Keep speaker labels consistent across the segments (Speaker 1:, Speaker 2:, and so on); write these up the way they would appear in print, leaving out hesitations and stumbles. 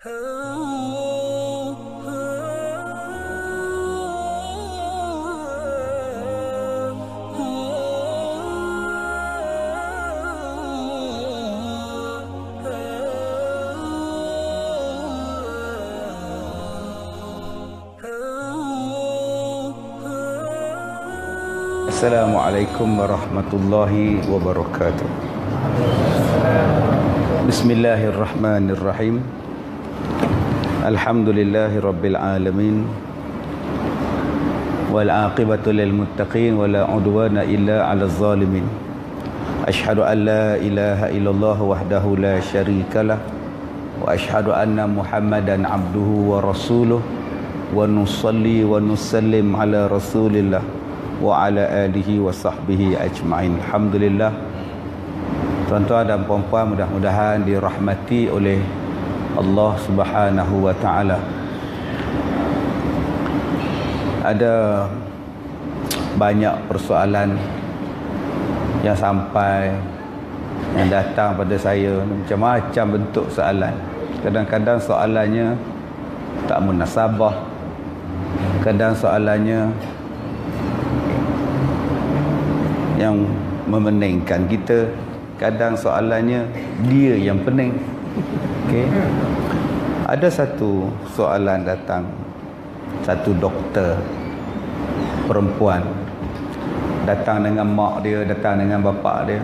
Speaker 1: Assalamualaikum warahmatullahi wabarakatuh. Bismillahirrahmanirrahim. Alhamdulillahi rabbil alamin. Wal aqibatu lil muttaqin wa la udwana illa 'alal zalimin. Asyhadu an la ilaha illallah wahdahu la syarikalah wa asyhadu anna Muhammadan abduhu wa rasuluh wa nusalli wa nusallim ala Rasulillah wa ala alihi wa sahbihi ajma'in. Alhamdulillah. Tuan-tuan dan puan-puan, mudah-mudahan dirahmati oleh Allah Subhanahu wa taala. Ada banyak persoalan yang sampai, yang datang pada saya, macam-macam bentuk soalan. Kadang-kadang soalannya tak munasabah, kadang soalannya yang memeningkan kita, kadang soalannya dia yang pening. Okey. Ada satu soalan datang, satu doktor perempuan datang dengan mak dia, datang dengan bapa dia.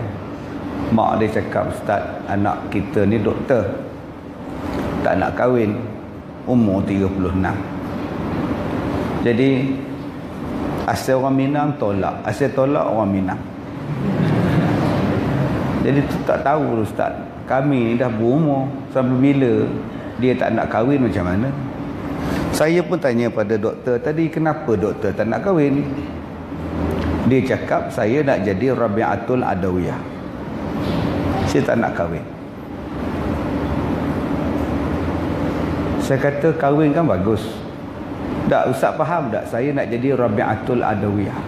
Speaker 1: Mak dia cakap, "Ustaz, anak kita ni doktor, tak nak kahwin, umur 36. Jadi asal orang Minang tolak, asal tolak orang Minang. Jadi tu tak tahu Ustaz, kami ni dah berumur, sampai bila dia tak nak kahwin macam mana?" Saya pun tanya pada doktor tadi, kenapa doktor tak nak kahwin? Dia cakap, saya nak jadi Rabi'atul Adawiyah, saya tak nak kahwin. Saya kata, kahwin kan bagus. Tak, Ustaz faham tak? Saya nak jadi Rabi'atul Adawiyah.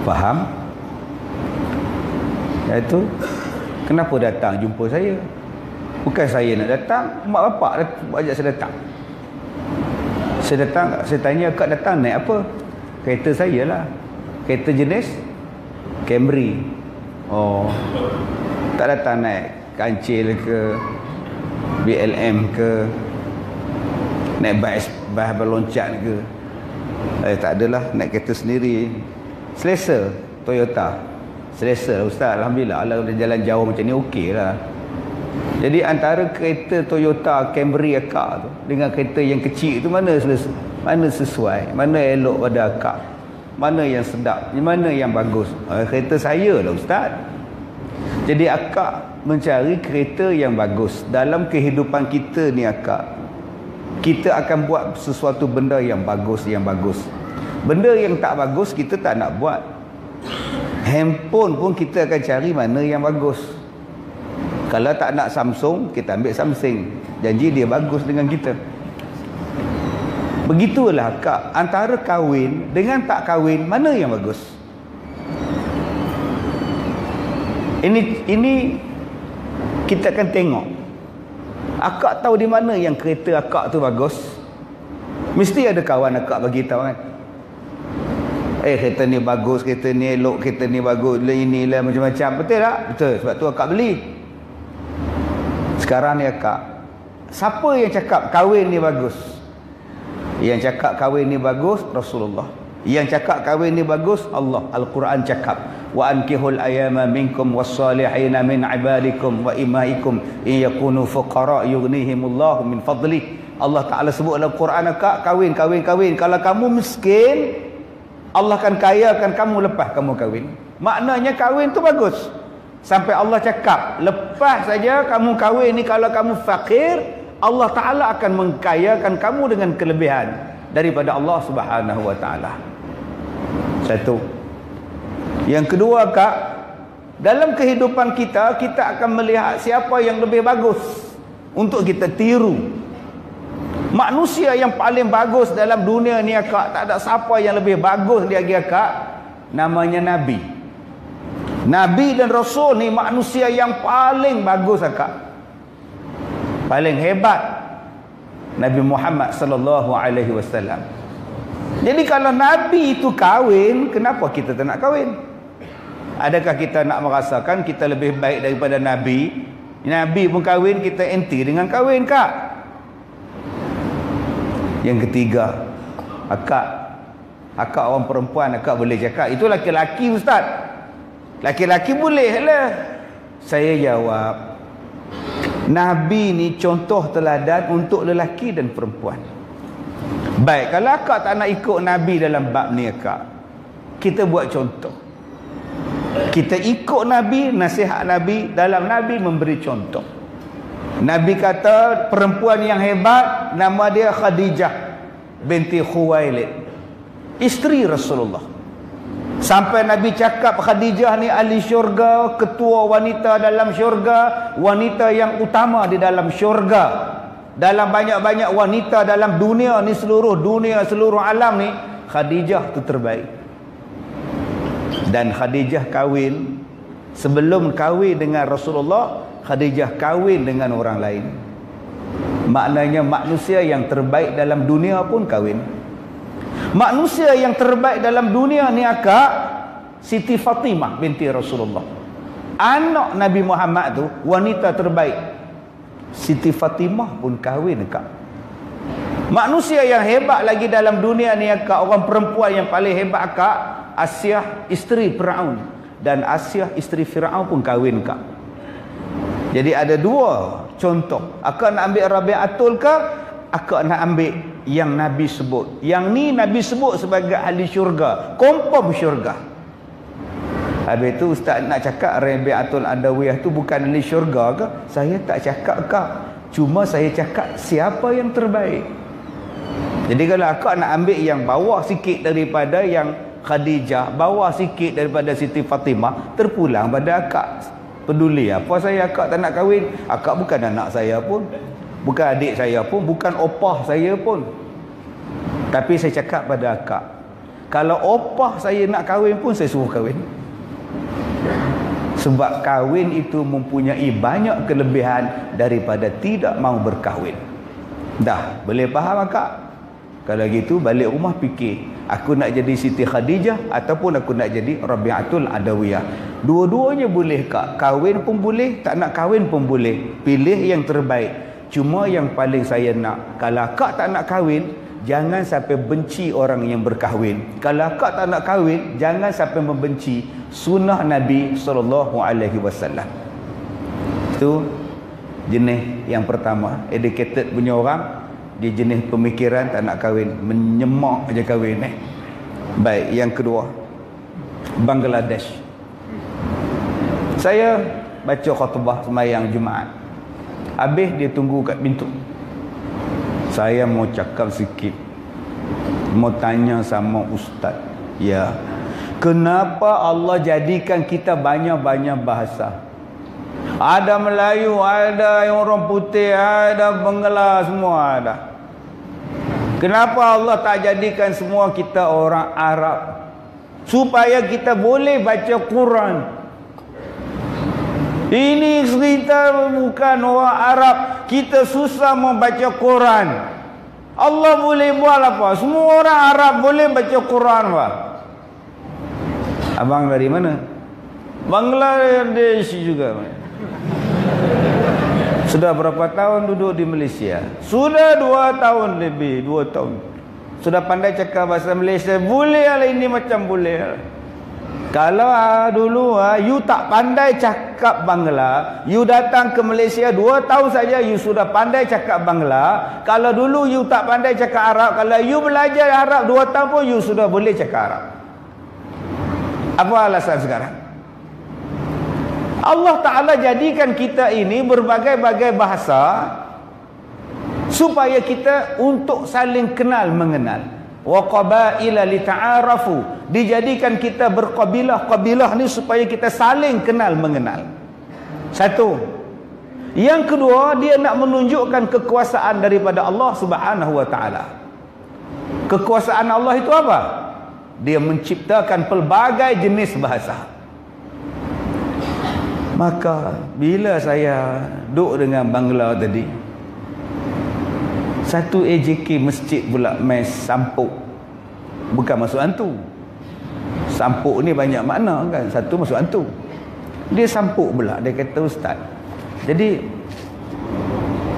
Speaker 1: Faham? Iaitu, kenapa datang jumpa saya? Bukan saya nak datang, mak bapak ajak saya datang. Saya datang, saya tanya, "Kak datang naik apa?" Kereta saya lah. Kereta jenis Camry. Oh, tak datang naik kancil ke, BLM ke, naik bas berloncat ke. Tak adalah, naik kereta sendiri. Selesa, Toyota. Selesa lah Ustaz, alhamdulillah. Kalau jalan jauh macam ni okey lah. Jadi antara kereta Toyota Camry akak tu dengan kereta yang kecil tu, mana selesa, mana sesuai, mana elok pada akak, mana yang sedap, mana yang bagus? Kereta saya lah Ustaz. Jadi akak mencari kereta yang bagus. Dalam kehidupan kita ni akak, kita akan buat sesuatu benda yang bagus, yang bagus. Benda yang tak bagus kita tak nak buat. Handphone pun kita akan cari mana yang bagus. Kalau tak nak Samsung, kita ambil Samsung. Janji dia bagus dengan kita. Begitulah Kak, antara kahwin dengan tak kahwin, mana yang bagus? Ini kita akan tengok. Akak tahu di mana yang kereta akak tu bagus? Mesti ada kawan akak bagi tahu kan? Kereta ni bagus, kereta ni elok, kereta ni bagus, inilah macam-macam. Betul tak? Betul, sebab tu akak beli. Sekarang ni akak, siapa yang cakap kahwin ni bagus? Yang cakap kahwin ni bagus Rasulullah. Yang cakap kahwin ni bagus Allah. Al-Quran cakap, "Wa ankihul ayama minkum was-salihina min ibadikum wa imaikum in yakunu fuqara yughnihimullahu min fadlih." Allah Taala sebut dalam Quran akak, kahwin. Kalau kamu miskin, Allah akan kayakan kamu lepas kamu kahwin. Maknanya kahwin tu bagus. Sampai Allah cakap, lepas saja kamu kahwin ni, kalau kamu fakir, Allah Ta'ala akan mengkayakan kamu dengan kelebihan daripada Allah Subhanahu Wa Ta'ala. Satu. Yang kedua Kak, dalam kehidupan kita, kita akan melihat siapa yang lebih bagus untuk kita tiru. Manusia yang paling bagus dalam dunia ni Kak, tak ada siapa yang lebih bagus lagi Kak, namanya Nabi. Nabi dan Rasul ni manusia yang paling bagus Kak, paling hebat. Nabi Muhammad sallallahu alaihi wasallam. Jadi kalau Nabi itu kahwin, kenapa kita tak nak kahwin? Adakah kita nak merasakan kita lebih baik daripada Nabi? Nabi pun kahwin, kita anti dengan kahwin, Kak? Yang ketiga, akak orang perempuan, akak boleh cakap itu laki-laki, Ustaz. Laki-laki boleh lah. Saya jawab, Nabi ni contoh teladan untuk lelaki dan perempuan. Baik, kalau akak tak nak ikut Nabi dalam bab ni, akak, kita buat contoh. Kita ikut Nabi, nasihat Nabi, dalam Nabi memberi contoh. Nabi kata perempuan yang hebat nama dia Khadijah binti Khuwailid, isteri Rasulullah. Sampai Nabi cakap Khadijah ni ahli syurga, ketua wanita dalam syurga, wanita yang utama di dalam syurga. Dalam banyak-banyak wanita dalam dunia ni, seluruh dunia, seluruh alam ni, Khadijah tu terbaik. Dan Khadijah kahwin, sebelum kahwin dengan Rasulullah, Khadijah kahwin dengan orang lain. Maknanya manusia yang terbaik dalam dunia pun kahwin. Manusia yang terbaik dalam dunia ni, akak, Siti Fatimah binti Rasulullah, anak Nabi Muhammad tu, wanita terbaik. Siti Fatimah pun kahwin, akak. Manusia yang hebat lagi dalam dunia ni, akak, orang perempuan yang paling hebat, akak, Asyah isteri Fir'aun. Dan Asyah isteri Fir'aun pun kahwin, akak. Jadi ada dua contoh. Akak nak ambil Rabi'atul ke? Akak nak ambil yang Nabi sebut. Yang ni Nabi sebut sebagai ahli syurga, confirm syurga. Habis tu Ustaz nak cakap Rabi'atul Adawiyah tu bukan ahli syurga ke? Saya tak cakap, Kak. Cuma saya cakap siapa yang terbaik. Jadi kalau akak nak ambil yang bawah sikit daripada yang Khadijah, bawah sikit daripada Siti Fatimah, terpulang pada akak. Peduli apa saya, akak tak nak kahwin? Akak bukan anak saya pun, bukan adik saya pun, bukan opah saya pun. Tapi saya cakap pada akak, kalau opah saya nak kahwin pun saya suruh kahwin. Sebab kahwin itu mempunyai banyak kelebihan daripada tidak mau berkahwin. Dah, boleh faham, akak? Kalau gitu balik rumah fikir, aku nak jadi Siti Khadijah ataupun aku nak jadi Rabi'atul Adawiyah. Dua-duanya boleh, Kak. Kahwin pun boleh, tak nak kahwin pun boleh. Pilih yang terbaik. Cuma yang paling saya nak, kalau Kak tak nak kahwin, jangan sampai benci orang yang berkahwin. Kalau Kak tak nak kahwin, jangan sampai membenci sunnah Nabi SAW. Itu jenis yang pertama, educated punya orang. Dia jenis pemikiran tak nak kahwin, menyemak aja kahwin. Baik, yang kedua, Bangladesh. Saya baca khutbah sembahyang Jumaat, habis dia tunggu kat pintu. Saya mau cakap sikit, mau tanya sama ustaz, ya, kenapa Allah jadikan kita banyak-banyak bahasa? Ada Melayu, ada yang orang putih, ada Bangla, semua ada. Kenapa Allah tak jadikan semua kita orang Arab? Supaya kita boleh baca Quran. Ini cerita bukan orang Arab, kita susah membaca Quran. Allah boleh buat apa? Semua orang Arab boleh baca Quran, Pak. Abang dari mana? Bangladesh juga. Sudah berapa tahun duduk di Malaysia? Sudah 2 tahun lebih, 2 tahun. Sudah pandai cakap bahasa Malaysia. Boleh lah ini macam boleh. Kalau dulu you tak pandai cakap Bangla, you datang ke Malaysia 2 tahun saja you sudah pandai cakap Bangla. Kalau dulu you tak pandai cakap Arab, kalau you belajar Arab 2 tahun pun you sudah boleh cakap Arab. Apa alasan sekarang? Allah Ta'ala jadikan kita ini berbagai-bagai bahasa supaya kita untuk saling kenal mengenal. Wa qabaila lita'arafu, dijadikan kita berkabilah-kabilah ni supaya kita saling kenal mengenal. Satu. Yang kedua, dia nak menunjukkan kekuasaan daripada Allah Subhanahu wa Ta'ala. Kekuasaan Allah itu apa? Dia menciptakan pelbagai jenis bahasa. Maka bila saya duduk dengan Bangla tadi, Satu AJK masjid pula main sampuk. Bukan masuk hantu. Sampuk ni banyak makna kan. Satu masuk hantu. Dia sampuk pula. Dia kata ustaz. Jadi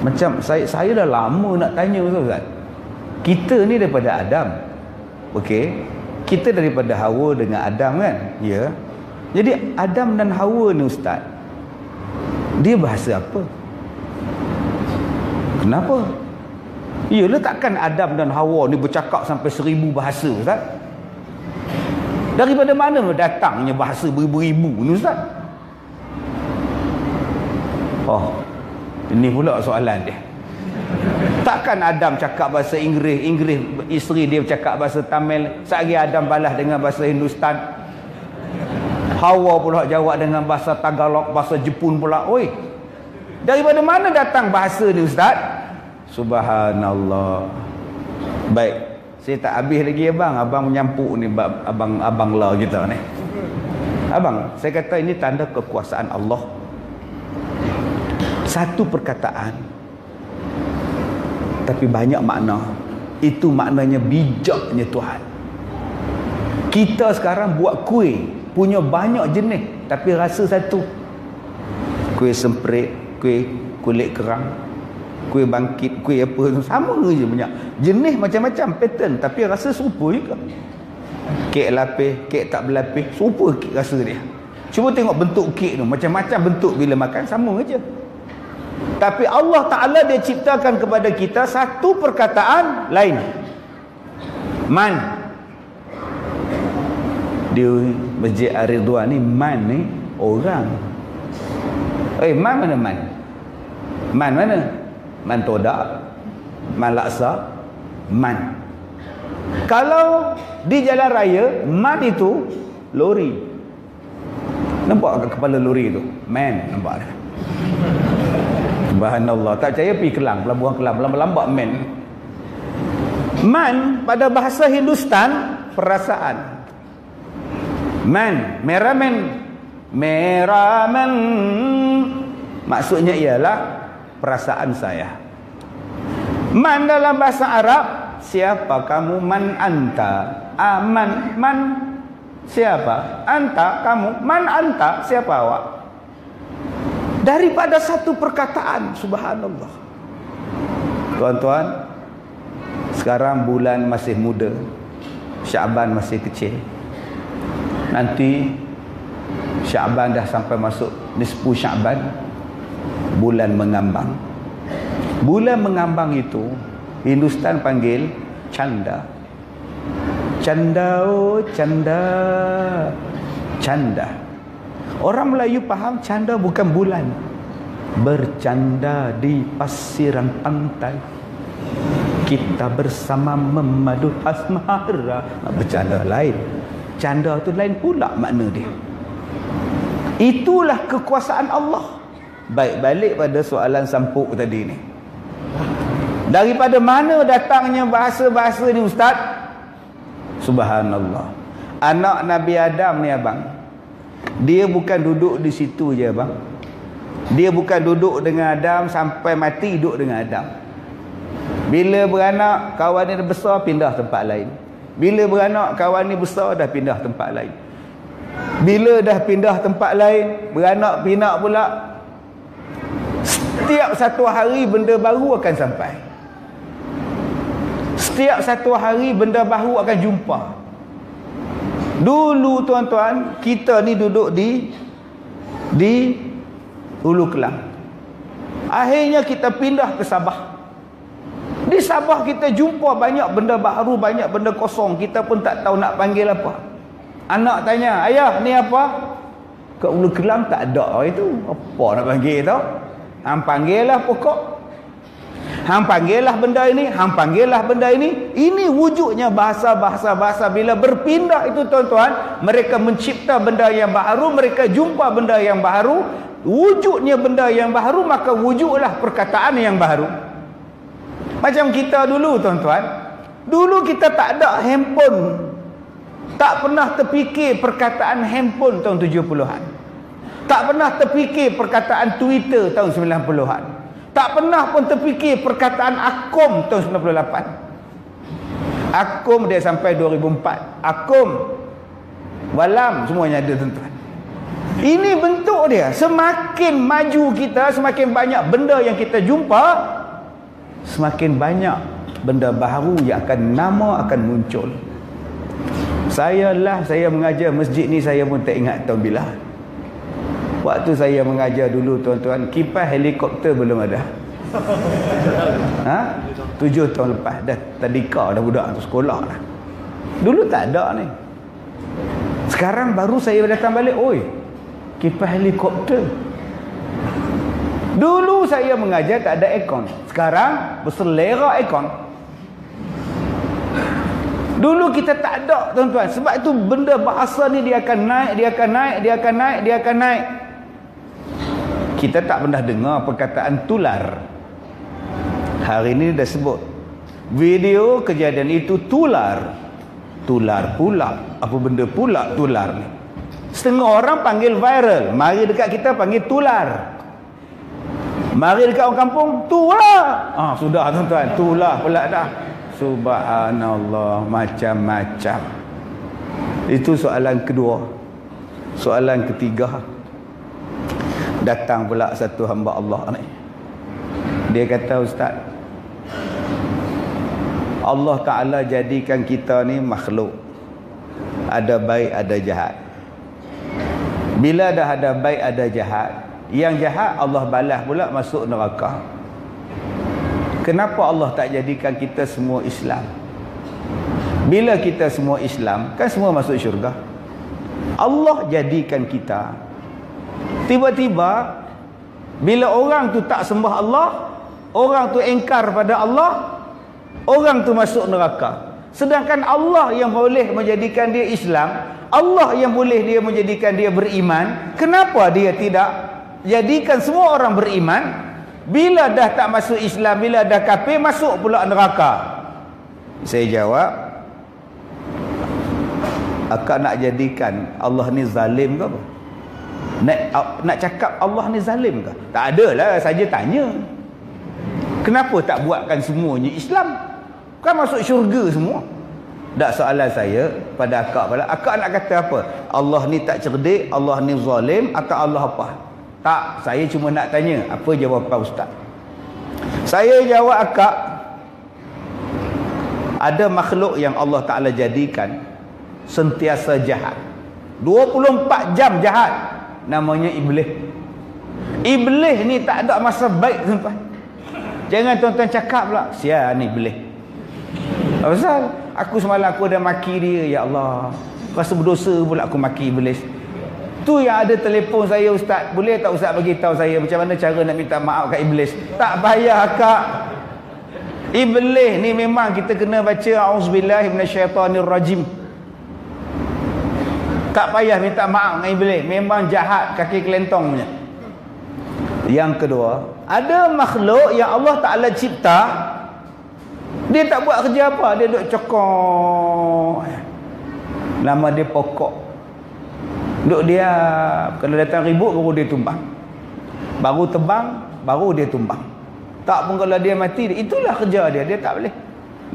Speaker 1: macam saya dah lama nak tanya ustaz. Kita ni daripada Adam. Okey. Kita daripada Hawa dengan Adam kan? Ya. Jadi Adam dan Hawa ni ustaz, dia bahasa apa? Kenapa? Iyalah takkan Adam dan Hawa ni bercakap sampai 1000 bahasa ustaz? Daripada mana datangnya bahasa beribu-ribu ni ustaz? Oh, ini pula soalan dia. Takkan Adam cakap bahasa Inggeris, isteri dia cakap bahasa Tamil, sehari Adam balas dengan bahasa Hindustan. Hawa pula jawab dengan bahasa Tagalog, bahasa Jepun pula. Oi. Daripada mana datang bahasa ni ustaz? Subhanallah. Baik, saya tak habis lagi abang menyampuk ni abang lah kita ni. Abang, saya kata ini tanda kekuasaan Allah. Satu perkataan tapi banyak makna. Itu maknanya bijaknya Tuhan. Kita sekarang buat kuih, punya banyak jenis tapi rasa satu. Kuih semprit, kuih kulit kerang, kuih bangkit, kuih apa, sama je banyak. Jenis macam-macam, pattern, tapi rasa serupa juga. Kek lapis, kek tak berlapis, serupa kek rasa dia. Cuba tengok bentuk kek tu, macam-macam bentuk bila makan, sama je. Tapi Allah Ta'ala dia ciptakan kepada kita satu perkataan lain. Man. Di Masjid Ar-Ridwan ni, man ni orang. Man mana man? Man mana? Man todak, man laksa, man. Kalau di jalan raya, man itu lori. Nampak kepala lori tu? Man, nampak tak? Subhanallah. Tak percaya pergi Kelang, Pelabuhan Kelang, lambat man. Man pada bahasa Hindustan perasaan. Man, meramen, meramen. Maksudnya ialah perasaan saya. Man dalam bahasa Arab, siapa kamu? Man anta. Aman, man siapa? Anta, kamu. Man anta, siapa awak? Daripada satu perkataan, subhanallah. Tuan-tuan, sekarang bulan masih muda, Syaban masih kecil. Nanti Syaban dah sampai masuk nisfu Syaban, bulan mengambang. Bulan mengambang itu Hindustan panggil canda. Canda, oh canda, canda. Orang Melayu faham canda bukan bulan. Bercanda di pasiran pantai, kita bersama memadu asmara. Bercanda lain. Canda tu lain pula makna dia. Itulah kekuasaan Allah. Baik, balik pada soalan sampuk tadi ni. Daripada mana datangnya bahasa-bahasa ni ustaz? Subhanallah. Anak Nabi Adam ni abang, dia bukan duduk di situ je abang. Dia bukan duduk dengan Adam sampai mati duduk dengan Adam. Bila beranak, kawan ni besar, pindah tempat lain. Bila beranak, kawan ni besar, dah pindah tempat lain. Bila dah pindah tempat lain, beranak pinak pula, setiap satu hari benda baru akan sampai. Setiap satu hari benda baru akan jumpa. Dulu tuan-tuan, kita ni duduk di Hulu Kelang. Akhirnya kita pindah ke Sabah. Di Sabah kita jumpa banyak benda baru, banyak benda kosong. Kita pun tak tahu nak panggil apa. Anak tanya, ayah ni apa? Kat Hulu Kelang tak ada itu. Apa nak panggil tau? Hang panggil lah pokok. Hang panggil lah benda ini. Hang panggil lah benda ini. Ini wujudnya bahasa-bahasa. Bila berpindah itu tuan-tuan, mereka mencipta benda yang baru. Mereka jumpa benda yang baru. Wujudnya benda yang baru, maka wujudlah perkataan yang baru. Macam kita dulu tuan-tuan. Dulu kita tak ada handphone. Tak pernah terfikir perkataan handphone tahun 70-an. Tak pernah terfikir perkataan Twitter tahun 90-an. Tak pernah pun terfikir perkataan Akom tahun 98. Akom dia sampai 2004. Akom, Walam, semuanya ada tuan-tuan. Ini bentuk dia. Semakin maju kita, semakin banyak benda yang kita jumpa, semakin banyak benda baru yang akan muncul. Saya mengajar masjid ni, saya pun tak ingat tahun bila. Waktu saya mengajar dulu tuan-tuan, kipas helikopter belum ada. 7 tahun lepas dah tadika dah budak tu sekolah dah. Dulu tak ada ni. Sekarang baru saya datang balik, oi, kipas helikopter. Dulu saya mengajar tak ada aircon. Sekarang berselera aircon. Dulu kita tak ada tuan-tuan. Sebab itu benda bahasa ni dia akan naik, dia akan naik, dia akan naik, dia akan naik. Kita tak pernah dengar perkataan tular. Hari ini dah sebut. Video kejadian itu tular. Tular pula. Apa benda pula tular ni? Setengah orang panggil viral. Mari dekat kita panggil tular. Mari dekat orang kampung, tular. Sudah tuan-tuan, tular pula dah. Subhanallah, macam-macam. Itu soalan kedua. Soalan ketiga, datang pula satu hamba Allah ni. Dia kata, Ustaz, Allah Ta'ala jadikan kita ni makhluk. Ada baik, ada jahat. Bila dah ada baik, ada jahat, yang jahat Allah balas pula masuk neraka. Kenapa Allah tak jadikan kita semua Islam? Bila kita semua Islam, kan semua masuk syurga. Allah jadikan kita. Tiba-tiba bila orang tu tak sembah Allah, orang tu engkar pada Allah, orang tu masuk neraka. Sedangkan Allah yang boleh menjadikan dia Islam, Allah yang boleh dia menjadikan dia beriman, kenapa dia tidak jadikan semua orang beriman? Bila dah tak masuk Islam, bila dah kafir, masuk pula neraka. Saya jawab, akak nak jadikan Allah ni zalim ke apa? Nak cakap Allah ni zalim ke? Tak adalah, saja tanya. Kenapa tak buatkan semuanya Islam? Kan masuk syurga semua. Tak, soalan saya pada akak pula, akak nak kata apa? Allah ni tak cerdik, Allah ni zalim, atau Allah apa? Tak, saya cuma nak tanya, apa jawapan Ustaz? Saya jawab akak, ada makhluk yang Allah Ta'ala jadikan sentiasa jahat. 24 jam jahat. Namanya Iblis. Iblis ni tak ada masa baik tuan-tuan. Jangan tuan-tuan cakap pula, sia ni Iblis. Apa pasal? Aku semalam aku dah maki dia, ya Allah. Rasa berdosa pula aku maki Iblis. Tu yang ada telefon saya, Ustaz, boleh tak Ustaz bagi tahu saya macam mana cara nak minta maaf kat Iblis? Tak payah kak. Iblis ni memang kita kena baca auzubillahi minasyaitonirrajim. Tak payah minta maaf dengan Iblis, memang jahat kaki kelentong punya. Yang kedua, ada makhluk yang Allah Ta'ala cipta, dia tak buat kerja apa, dia duduk cokok. Nama dia pokok. Duk dia, kalau datang ribut baru dia tumbang. Baru tebang, baru dia tumbang. Tak pun kalau dia mati, itulah kerja dia. Dia tak boleh.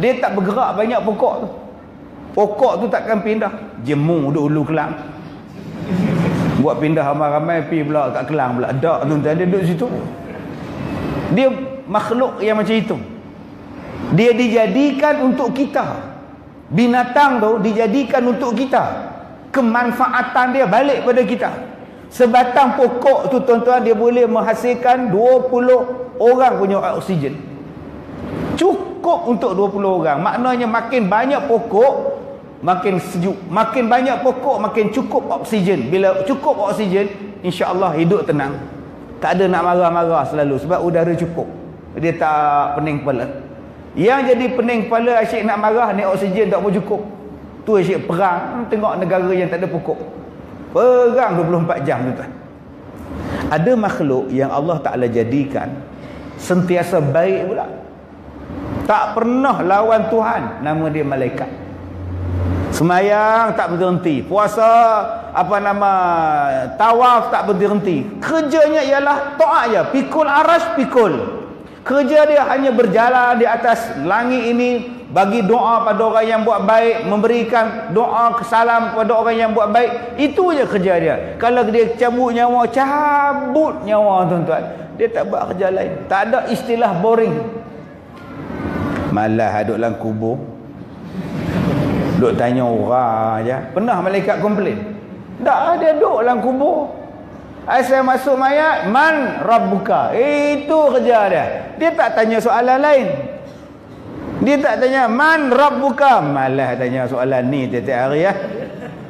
Speaker 1: Dia tak bergerak banyak pokok tu. Pokok tu takkan pindah. Jemu duk Hulu Kelang. Buat pindah ramai-ramai pergi pula kat Kelang pula. Tak tuan-tuan, dia duduk situ. Dia makhluk yang macam itu. Dia dijadikan untuk kita. Binatang tu dijadikan untuk kita. Kemanfaatan dia balik pada kita. Sebatang pokok tu tuan-tuan, dia boleh menghasilkan 20 orang punya oksigen. Cukup untuk 20 orang. Maknanya makin banyak pokok, makin sejuk. Makin banyak pokok, makin cukup oksigen. Bila cukup oksigen, insya-Allah hidup tenang. Tak ada nak marah-marah selalu sebab udara cukup. Dia tak pening kepala. Yang jadi pening kepala asyik nak marah, ni oksigen tak cukup. Tu asyik perang. Tengok negara yang tak ada pokok, perang 24 jam tuan. Ada makhluk yang Allah Ta'ala jadikan sentiasa baik pula, tak pernah lawan Tuhan. Nama dia malaikat. Semayang tak berhenti, puasa tawaf tak berhenti. Kerjanya ialah taat je. Pikul arash pikul. Kerja dia hanya berjalan di atas langit ini, bagi doa pada orang yang buat baik, memberikan doa salam kepada orang yang buat baik. Itu je kerja dia. Kalau dia cabut nyawa, tuan-tuan. Dia tak buat kerja lain. Tak ada istilah boring. Malah duduk dalam kubur, duduk tanya orang je. Pernah malaikat komplain? Tak, dia duduk dalam kubur. Asal masuk mayat, man rabbuka. Itu kerja dia. Dia tak tanya soalan lain. Dia tak tanya man rabbuka. Malah tanya soalan ni tiap-tiap hari ya.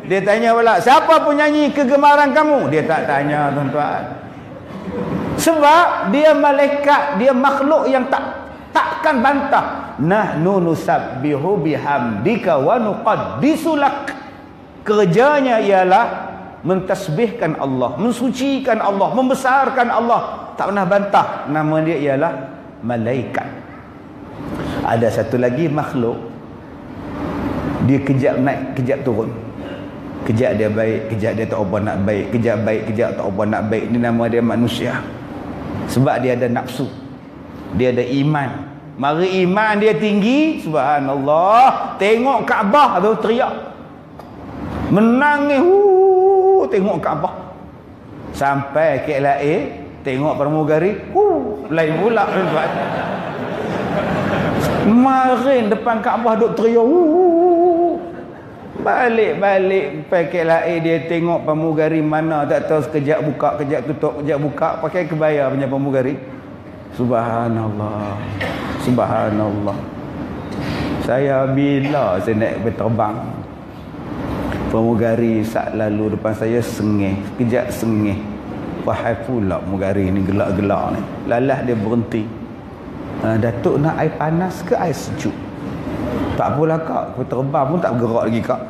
Speaker 1: Dia tanya pula, siapa penyanyi kegemaran kamu? Dia tak tanya, tuan-tuan. Sebab dia malaikat, dia makhluk yang takkan bantah. Nahnu nusabbihu bihamdika wa nuqaddisu lak. Kerjanya ialah mentasbihkan Allah, mensucikan Allah, membesarkan Allah. Tak pernah bantah. Nama dia ialah malaikat. Ada satu lagi makhluk, dia kejap naik, kejap turun. Kejap dia baik, kejap dia tak apa nak baik, kejap baik, kejap tak apa nak baik. Ini nama dia manusia. Sebab dia ada nafsu, dia ada iman. Mari iman dia tinggi, subhanallah, tengok Kaabah tu teriak, menangis, tengok Kaabah. Sampai KLA tengok pramugari, lain pula, tuan-tuan. Marin depan Kaabah duk teriak, balik-balik pakai lain. Dia tengok pramugari mana tak tahu, sekejap buka, kejap tutup, kejap buka, pakai kebaya punya pramugari. Subhanallah, subhanallah. Saya bila saya naik berterbang, pramugari sat lalu depan saya sengih, kejap sengih. Fahai pula pramugari ni gelak-gelak ni. Lalas dia berhenti. Datuk nak air panas ke air sejuk? Tak apalah kak, terbang pun tak bergerak lagi kak.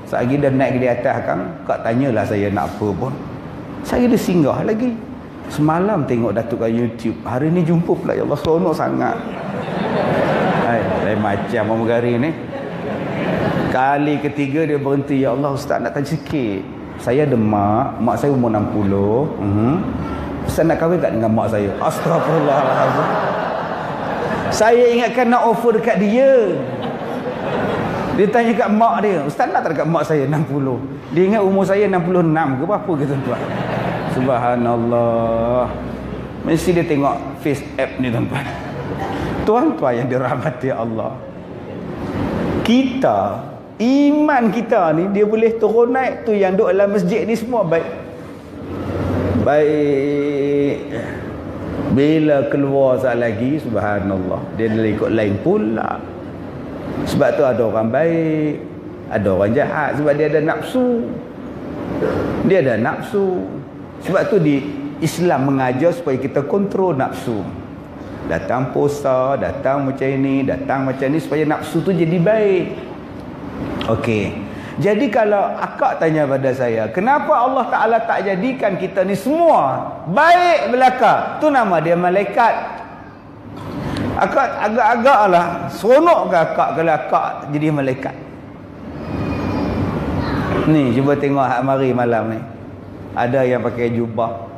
Speaker 1: Sekali dah naik di atas kang, kak tanyalah saya nak apa pun. Saya dah singgah lagi. Semalam tengok Datuk kat YouTube, hari ni jumpa pula, ya Allah, seronok sangat. Lain macam pramugari ni. Kali ketiga dia berhenti, ya Allah ustaz nak tanya sikit. Saya ada mak saya umur 60. Ustaz nak kahwin tak dengan mak saya? Astagfirullahalazim. Saya ingatkan nak offer dekat dia. Dia tanya kat mak dia, ustaz nak tak dekat mak saya 60? Dia ingat umur saya 66 ke berapa ke, tuan-tuan. Subhanallah. Mesti dia tengok face app ni, tuan-tuan. Tuan-tuan yang dirahmati Allah, kita, iman kita ni dia boleh turun naik. Tu yang duduk dalam masjid ni semua baik. Bila keluar sekali lagi, subhanallah, dia dah ikut lain pula. Sebab tu ada orang baik, ada orang jahat. Sebab dia ada nafsu. Dia ada nafsu. Sebab tu di Islam mengajar supaya kita kontrol nafsu. Datang puasa, datang macam ini, datang macam ni, supaya nafsu tu jadi baik. Okey. Jadi kalau akak tanya pada saya, kenapa Allah Ta'ala tak jadikan kita ni semua baik belaka? Tu nama dia malaikat. Akak agak-agak lah, seronok ke akak kalau akak jadi malaikat? Ni cuba tengok mari malam ni. Ada yang pakai jubah,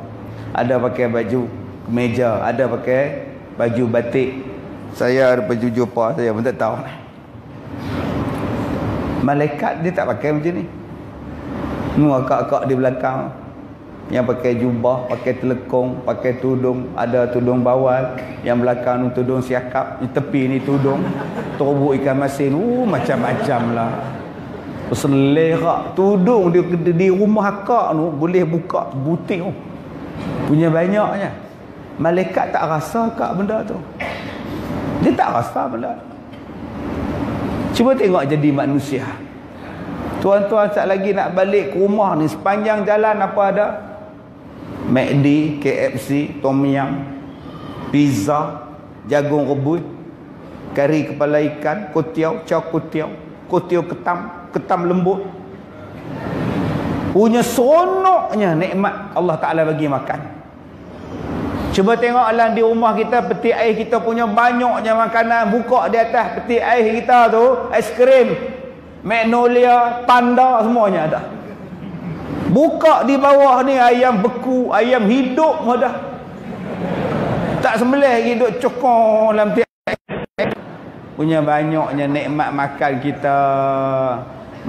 Speaker 1: ada pakai baju kemeja, ada pakai baju batik. Saya ada baju jubah, saya pun tak tahu. Malaikat dia tak pakai macam ni. Ni akak-akak di belakang yang pakai jubah, pakai telekong, pakai tudung, ada tudung bawal, yang belakang ni tudung siakap, di tepi ni tudung turbuk ikan masin, macam-macam lah. Selerak tudung di rumah akak tu boleh buka butik tu, punya banyaknya. Malaikat tak rasa akak benda tu, dia tak rasa benda. Cuba tengok jadi manusia. Tuan-tuan sekejap lagi nak balik ke rumah ni, sepanjang jalan apa ada? McD, KFC, Tom Yum, pizza, jagung rebus, kari kepala ikan, kutiau, kutiau ketam lembut. Punya seronoknya nikmat Allah Ta'ala bagi makan. Cuba tengok alam di rumah kita, peti air kita punya banyaknya makanan. Buka di atas peti air kita tu, aiskrim, Magnolia, Panda, semuanya ada. Buka di bawah ni ayam beku, ayam hidup ada. Tak tak sembelih lagi duk cokong dalam tiap punya banyaknya nikmat makan kita.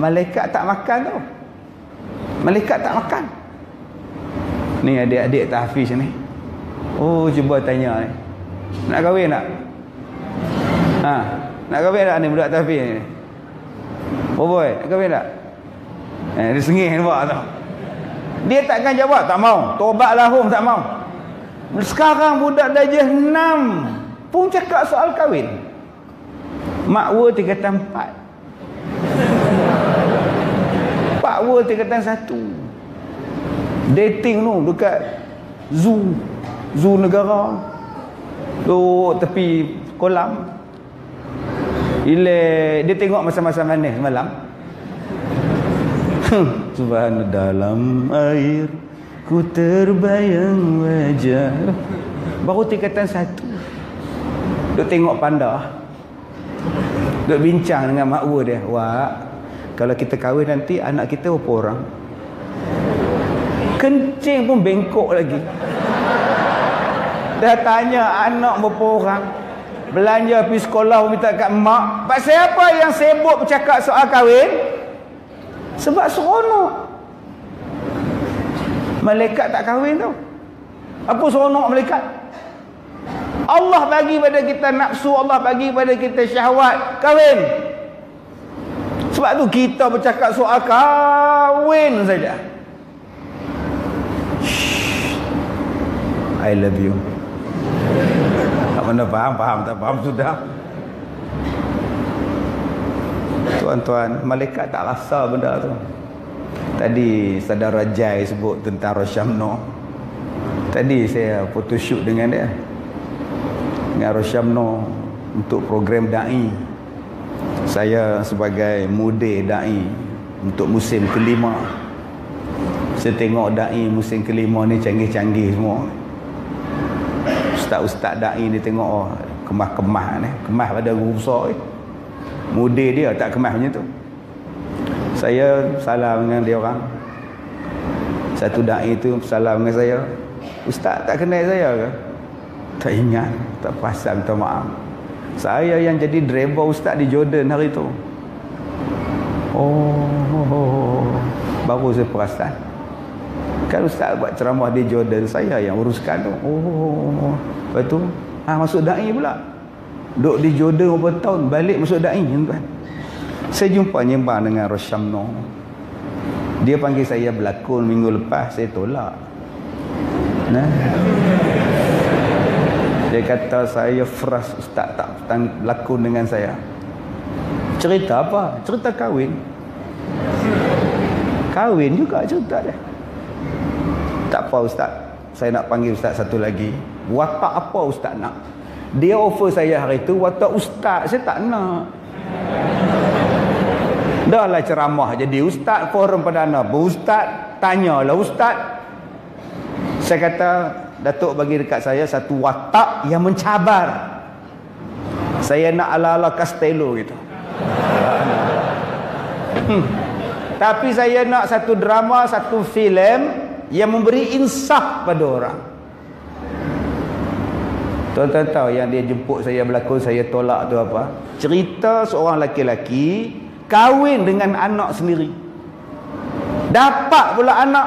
Speaker 1: Malaikat tak makan tu. Malaikat tak makan. Ni adik-adik tahfiz ni. Oh, cuba tanya ni. Nak kahwin tak? Ha, nak kahwin tak ni budak tahfiz ni? Oh boy, nak kahwin tak? Dia sengih nampak tu. Dia takkan jawab, tak mau. Tobat lahum, tak mau. Sekarang budak darjah 6 pun cakap soal kahwin. Makwa tingkatan 4. Pakwa tingkatan 1. Dating tu dekat zoo negara. Duduk tepi kolam. Dia tengok masa-masa manis semalam. Subhanallah, dalam air ku terbayang wajah. Baru tingkatan 1. Duk tengok panda. Duk bincang dengan makwa dia. Wak, kalau kita kahwin nanti anak kita berapa orang? Kencing pun bengkok lagi. Dah tanya anak berapa orang. Belanja pergi sekolah minta kat mak. Pasal apa yang sibuk bercakap soal kahwin? Sebab seronok. Malaikat tak kahwin tau. Apa seronok malaikat? Allah bagi pada kita nafsu, Allah bagi pada kita syahwat. Kahwin. Sebab tu kita bercakap soal kahwin saja. I love you. Tak mana faham, tak faham sudah. Tuan-tuan, malaikat tak rasa benda tu. Tadi saudara Jai sebut tentang Rosyamno. Tadi saya photoshoot dengan dia, dengan Rosyamno untuk program da'i. Saya sebagai mudir da'i untuk musim kelima. Saya tengok da'i musim kelima ni canggih-canggih semua. Ustaz-ustaz da'i ni tengok, oh, kemah-kemah ni, kemah pada guru besar ni. Mudir dia tak kemas macam tu. Saya salam dengan dia orang. Satu da'i tu salam dengan saya. Ustaz tak kenal saya ke? Tak ingat, tak perasan, minta maaf. Saya yang jadi driver ustaz di Jordan hari tu. Oh, baru saya perasan. Kan ustaz buat ceramah di Jordan, saya yang uruskan tu. Oh, lepas tu masuk da'i pula. Duduk di Jordan beberapa tahun, balik masuk da'i, tuan. Saya jumpa nyembang dengan Rosyamno. Dia panggil saya berlakon minggu lepas, saya tolak. Nah. Dia kata saya frust, ustaz tak berlakon dengan saya. Cerita apa? Cerita kahwin. Kahwin juga cerita dia. Tak apa ustaz, saya nak panggil ustaz satu lagi. Watak apa ustaz nak? Dia offer saya hari itu watak ustaz, saya tak nak. Dah lah ceramah jadi ustaz, forum perdana berustaz, tanyalah ustaz. Saya kata, Datuk bagi dekat saya satu watak yang mencabar. Saya nak ala-ala Castello gitu. Tapi saya nak satu drama, satu filem yang memberi insaf pada orang. Tuan-tuan tahu yang dia jemput saya berlakon, saya tolak tu apa? Cerita seorang lelaki kahwin dengan anak sendiri. Dapat pula anak.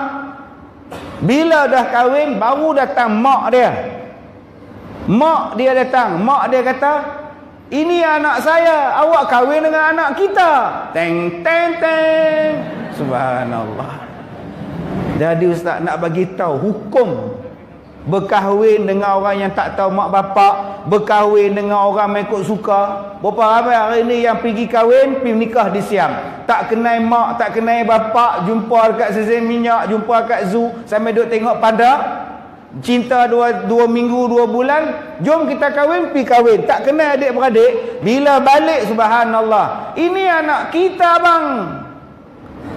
Speaker 1: Bila dah kahwin, baru datang mak dia. Mak dia datang. Mak dia kata, ini anak saya, awak kahwin dengan anak kita. Teng, teng, teng. Subhanallah. Jadi ustaz nak bagi tahu hukum berkahwin dengan orang yang tak tahu mak bapak, berkahwin dengan orang mengikut suka. Berapa ramai hari ni yang pergi kahwin, pergi nikah di Siam. Tak kenal mak, tak kenal bapak, jumpa dekat sezen minyak, jumpa dekat zoo, sampai duduk tengok pada. Cinta 2 minggu, 2 bulan, jom kita kahwin, pergi kahwin. Tak kenal adik-beradik, bila balik subhanallah, ini anak kita bang.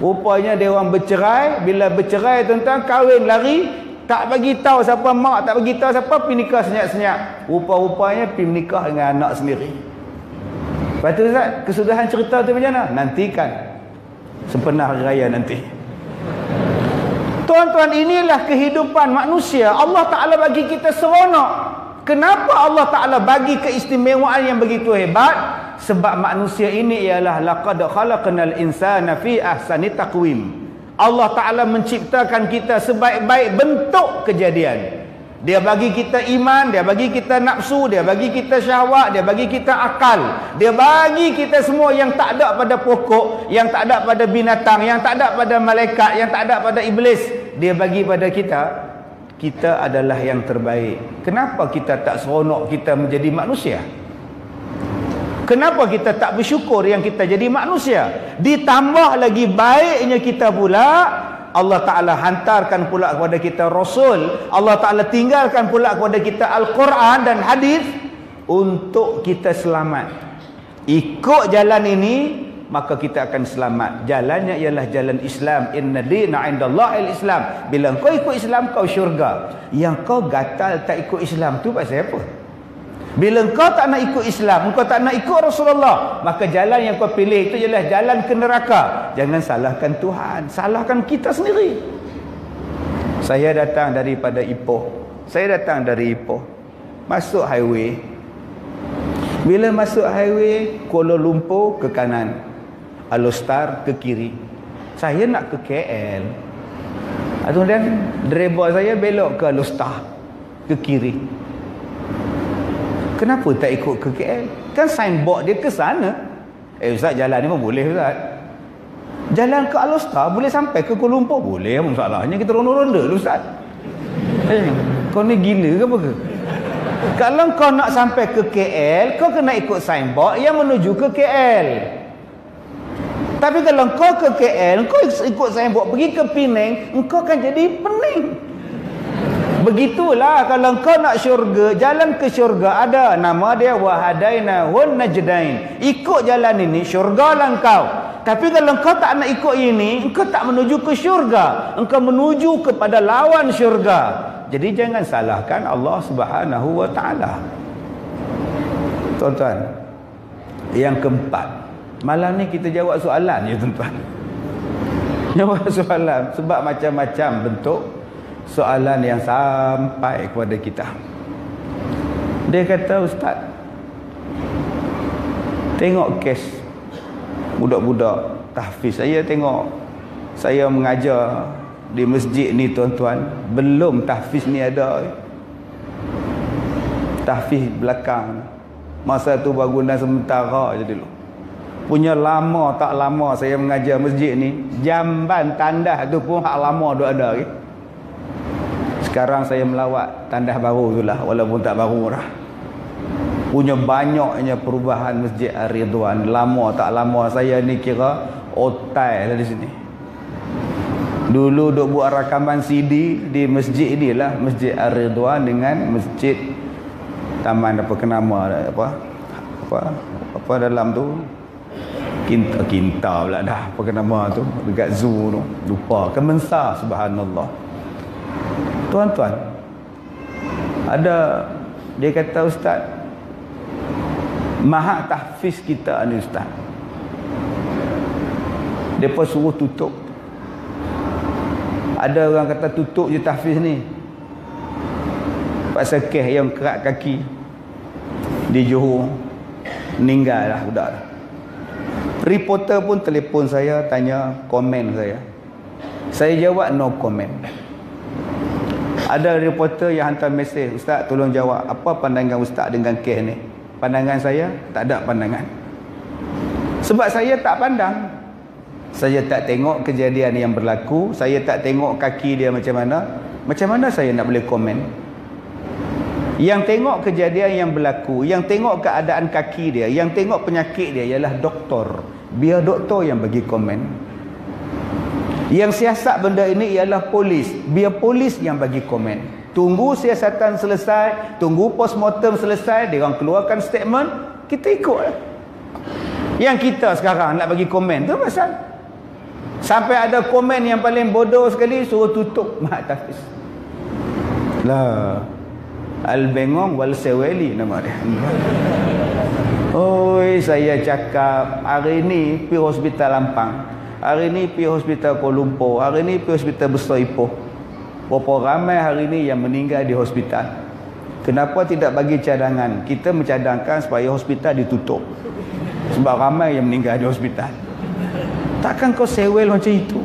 Speaker 1: Rupanya dia orang bercerai, bila bercerai tuan-tuan kahwin lari. Tak bagi tahu siapa mak, tak bagi tahu siapa, pergi nikah senyap-senyap. Rupa-rupanya pergi menikah dengan anak sendiri. Lepas tu Ustaz, kesudahan cerita tu macam mana? Nantikan sempena hari raya nanti. Tuan-tuan, inilah kehidupan manusia. Allah Ta'ala bagi kita seronok. Kenapa Allah Ta'ala bagi keistimewaan yang begitu hebat? Sebab manusia ini ialah laqad khalaqnal insana fi ahsani taqwim. Allah Ta'ala menciptakan kita sebaik-baik bentuk kejadian. Dia bagi kita iman, dia bagi kita nafsu, dia bagi kita syahwat, dia bagi kita akal. Dia bagi kita semua yang tak ada pada pokok, yang tak ada pada binatang, yang tak ada pada malaikat, yang tak ada pada iblis. Dia bagi pada kita. Kita adalah yang terbaik. Kenapa kita tak seronok kita menjadi manusia? Kenapa kita tak bersyukur yang kita jadi manusia? Ditambah lagi baiknya kita pula, Allah Ta'ala hantarkan pula kepada kita Rasul. Allah Ta'ala tinggalkan pula kepada kita Al-Quran dan hadis untuk kita selamat. Ikut jalan ini, maka kita akan selamat. Jalannya ialah jalan Islam. Inna dina indallahil Islam. Bila kau ikut Islam, kau syurga. Yang kau gatal tak ikut Islam tu pasal apa? Bila kau tak nak ikut Islam, kau tak nak ikut Rasulullah, maka jalan yang kau pilih itu ialah jalan ke neraka. Jangan salahkan Tuhan, salahkan kita sendiri. Saya datang daripada Ipoh. Masuk highway. Bila masuk highway, Kuala Lumpur ke kanan, Alostar ke kiri. Saya nak ke KL. Kemudian driver saya belok ke Alostar ke kiri. Kenapa tak ikut ke KL? Kan signboard dia ke sana. Ustaz, jalan ni pun boleh Ustaz. Jalan ke Alostar boleh sampai ke Kuala Lumpur? Boleh, apa masalahnya? Kita ronda-ronda dulu Ustaz. Kau ni gila ke apa ke? Kalau kau nak sampai ke KL, kau kena ikut signboard yang menuju ke KL. Tapi kalau kau ke KL, kau ikut signboard pergi ke Penang, kau akan jadi pening. Begitulah kalau kau nak syurga, jalan ke syurga ada nama dia wahadaina wan najdain. Ikut jalan ini syurgalah kau. Tapi kalau kau tak nak ikut ini, engkau tak menuju ke syurga, engkau menuju kepada lawan syurga. Jadi jangan salahkan Allah Subhanahu wa taala. Tuan-tuan, yang keempat, malam ni kita jawab soalan ya tuan-tuan. Jawab soalan sebab macam-macam bentuk soalan yang sampai kepada kita. Dia kata, Ustaz, tengok kes budak-budak tahfiz. Saya tengok, saya mengajar di masjid ni tuan-tuan, belum tahfiz ni ada. Tahfiz belakang, masa tu bangunan sementara je dulu. Punya lama tak lama saya mengajar masjid ni, jamban tandas tu pun hak lama dah ada lagi. Sekarang saya melawat tandas baru itulah, walaupun tak baru dah. Punya banyaknya perubahan Masjid Ar-Ridwan. Lama tak lama saya ni kira otai lah di sini. Dulu duk buat rakaman CD di masjid inilah, Masjid Ar-Ridwan dengan Masjid Taman apa kenama apa dalam tu, Kinta pula dah apa kenama tu, dekat zoo tu, lupa, Kemensa, subhanallah. Tuan-tuan, ada dia kata, Ustaz, mahak tahfiz kita ni Ustaz, mereka suruh tutup. Ada orang kata tutup je tahfiz ni pasal kes yang kerak kaki di Johor, meninggal dah budak dah. Reporter pun telefon saya, tanya komen saya. Saya jawab no comment. Ada reporter yang hantar mesej, Ustaz tolong jawab, apa pandangan Ustaz dengan kes ni? Pandangan saya, tak ada pandangan. Sebab saya tak pandang. Saya tak tengok kejadian yang berlaku, saya tak tengok kaki dia macam mana. Macam mana saya nak boleh komen? Yang tengok kejadian yang berlaku, yang tengok keadaan kaki dia, yang tengok penyakit dia ialah doktor. Biar doktor yang bagi komen. Yang siasat benda ini ialah polis. Biar polis yang bagi komen. Tunggu siasatan selesai, tunggu postmortem selesai, dia orang keluarkan statement, kita ikut. Yang kita sekarang nak bagi komen tu pasal sampai ada komen yang paling bodoh sekali, suruh tutup mahad tahfiz. Lah, Al-Bengong Wal-Seweli nama dia. Oi, saya cakap hari ni pergi hospital Lampang, hari ni pergi hospital Kuala Lumpur, hari ni pergi hospital Besar Ipoh. Berapa ramai hari ni yang meninggal di hospital. Kenapa tidak bagi cadangan? Kita mencadangkan supaya hospital ditutup. Sebab ramai yang meninggal di hospital. Takkan kau sewel macam itu?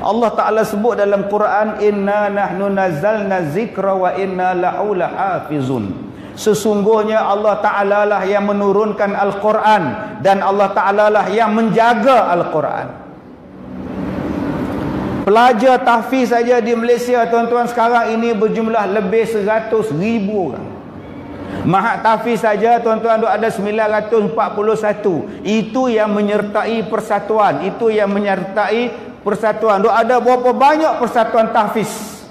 Speaker 1: Allah Ta'ala sebut dalam Quran, inna nahnu nazzalna zikra wa inna lahu lahafizun. Sesungguhnya Allah Ta'ala lah yang menurunkan Al-Quran dan Allah Ta'ala lah yang menjaga Al-Quran. Pelajar tahfiz saja di Malaysia tuan-tuan sekarang ini berjumlah lebih 100,000 orang. Mahat tahfiz saja tuan-tuan ada 941. Itu yang menyertai persatuan. Itu yang menyertai persatuan. Ada berapa banyak persatuan tahfiz?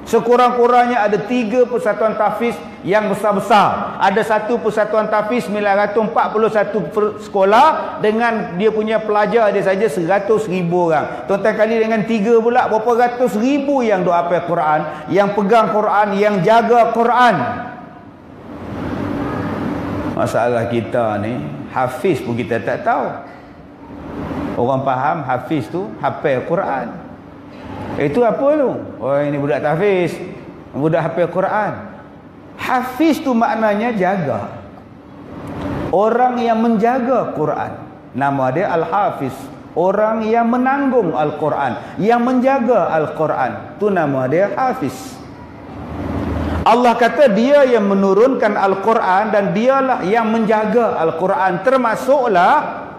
Speaker 1: Sekurang-kurangnya ada 3 persatuan tahfiz yang besar-besar. Ada 1 persatuan tahfiz 941 sekolah dengan dia punya pelajar dia saja 100,000 orang. Tuan-tuan kali dengan 3 pula berapa ratus ribu yang duk hafal Quran, yang pegang Quran, yang jaga Quran. Masalah kita ni, hafiz pun kita tak tahu. Orang faham hafiz tu hafal Quran. Itu apa tu? Oh, ini budak tahfiz, budak hafal Quran. Hafiz tu maknanya jaga. Orang yang menjaga Quran. Nama dia Al-Hafiz. Orang yang menanggung Al-Quran, yang menjaga Al-Quran. Tu nama dia Hafiz. Allah kata dia yang menurunkan Al-Quran dan dialah yang menjaga Al-Quran. Termasuklah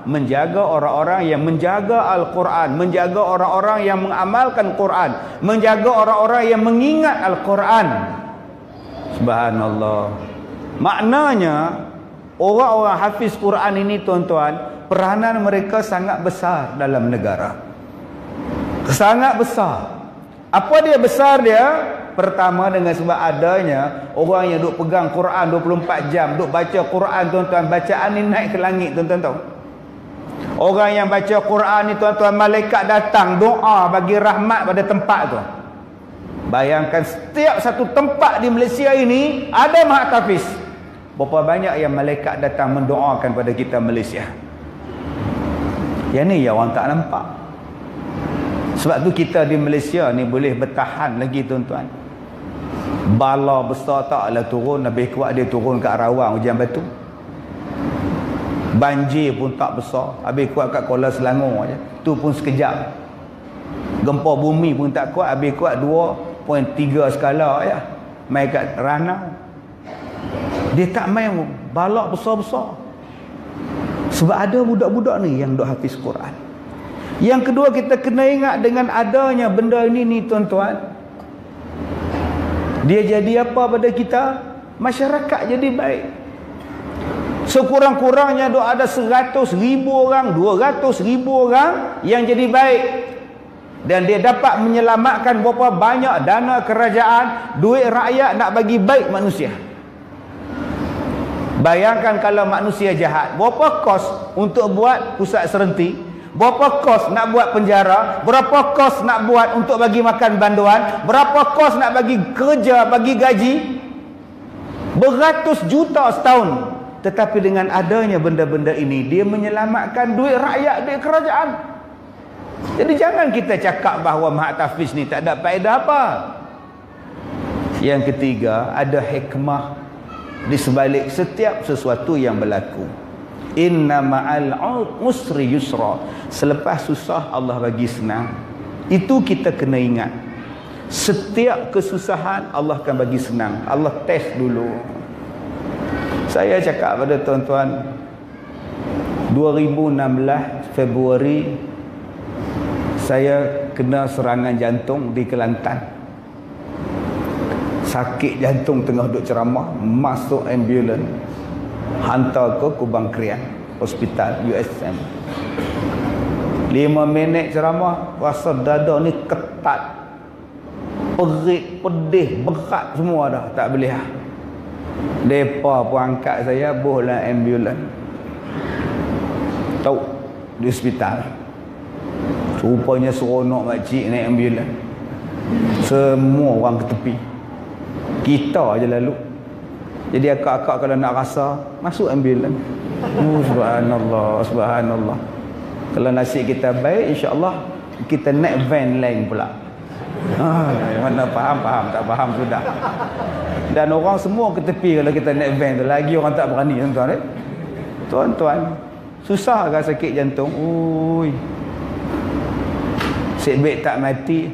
Speaker 1: menjaga orang-orang yang menjaga Al-Quran, menjaga orang-orang yang mengamalkan Quran, menjaga orang-orang yang mengingat Al-Quran. Subhanallah. Maknanya orang-orang hafiz Quran ini tuan-tuan, peranan mereka sangat besar dalam negara. Sangat besar. Apa dia besar dia? Pertama dengan sebab adanya orang yang duk pegang Quran 24 jam, duk baca Quran tuan-tuan, bacaan ni naik ke langit tuan-tuan tahu. Orang yang baca Quran ni tuan-tuan, malaikat datang doa bagi rahmat pada tempat tu. Bayangkan setiap satu tempat di Malaysia ini ada mahat tahfiz. Berapa banyak yang malaikat datang mendoakan pada kita Malaysia. Yang ni yang orang tak nampak. Sebab tu kita di Malaysia ni boleh bertahan lagi tuan-tuan. Bala besar taklah turun, lebih kuat dia turun kat Rawang hujan batu. Banjir pun tak besar, habis kuat kat Kuala Selangor je. Tu pun sekejap. Gempa bumi pun tak kuat, habis kuat 2.3 skala je. Mai kat Ranau. Dia tak main balak besar-besar. Sebab ada budak-budak ni yang duk hafiz Quran. Yang kedua, kita kena ingat dengan adanya benda ini ni tuan-tuan, dia jadi apa pada kita? Masyarakat jadi baik. Sekurang-kurangnya ada 100,000 orang, 200,000 orang yang jadi baik. Dan dia dapat menyelamatkan berapa banyak dana kerajaan, duit rakyat nak bagi baik manusia. Bayangkan kalau manusia jahat, berapa kos untuk buat pusat serenti, berapa kos nak buat penjara, berapa kos nak buat untuk bagi makan banduan, berapa kos nak bagi kerja, bagi gaji, beratus juta setahun. Tetapi dengan adanya benda-benda ini, dia menyelamatkan duit rakyat, duit kerajaan. Jadi jangan kita cakap bahawa mahat tahfiz ni tak ada faedah apa. Yang ketiga, ada hikmah di sebalik setiap sesuatu yang berlaku. Inna ma'al usri yusra. Selepas susah Allah bagi senang. Itu kita kena ingat. Setiap kesusahan Allah akan bagi senang. Allah test dulu. Saya cakap pada tuan-tuan, 2016 Februari saya kena serangan jantung di Kelantan. Sakit jantung tengah duk ceramah, masuk ambulans, hantar ke Kubang Krian Hospital USM. 5 minit ceramah, rasa dada ni ketat, perit, pedih, berat semua dah, tak boleh. Mereka pun angkat saya, bohlah ambulans. Tahu di hospital. Rupanya seronok makcik naik ambulans. Semua orang ke tepi. Kita aja lalu. Jadi akak-akak kalau nak rasa, masuk ambulans. Subhanallah, subhanallah. Kalau nasib kita baik, insya-Allah kita naik van lain pula. Mana faham, tak faham sudah. Dan orang semua ke tepi kalau kita naik van tu. Lagi orang tak berani, tuan-tuan. Tuan-tuan, susah kan sakit jantung? Ui. Seatbelt tak mati.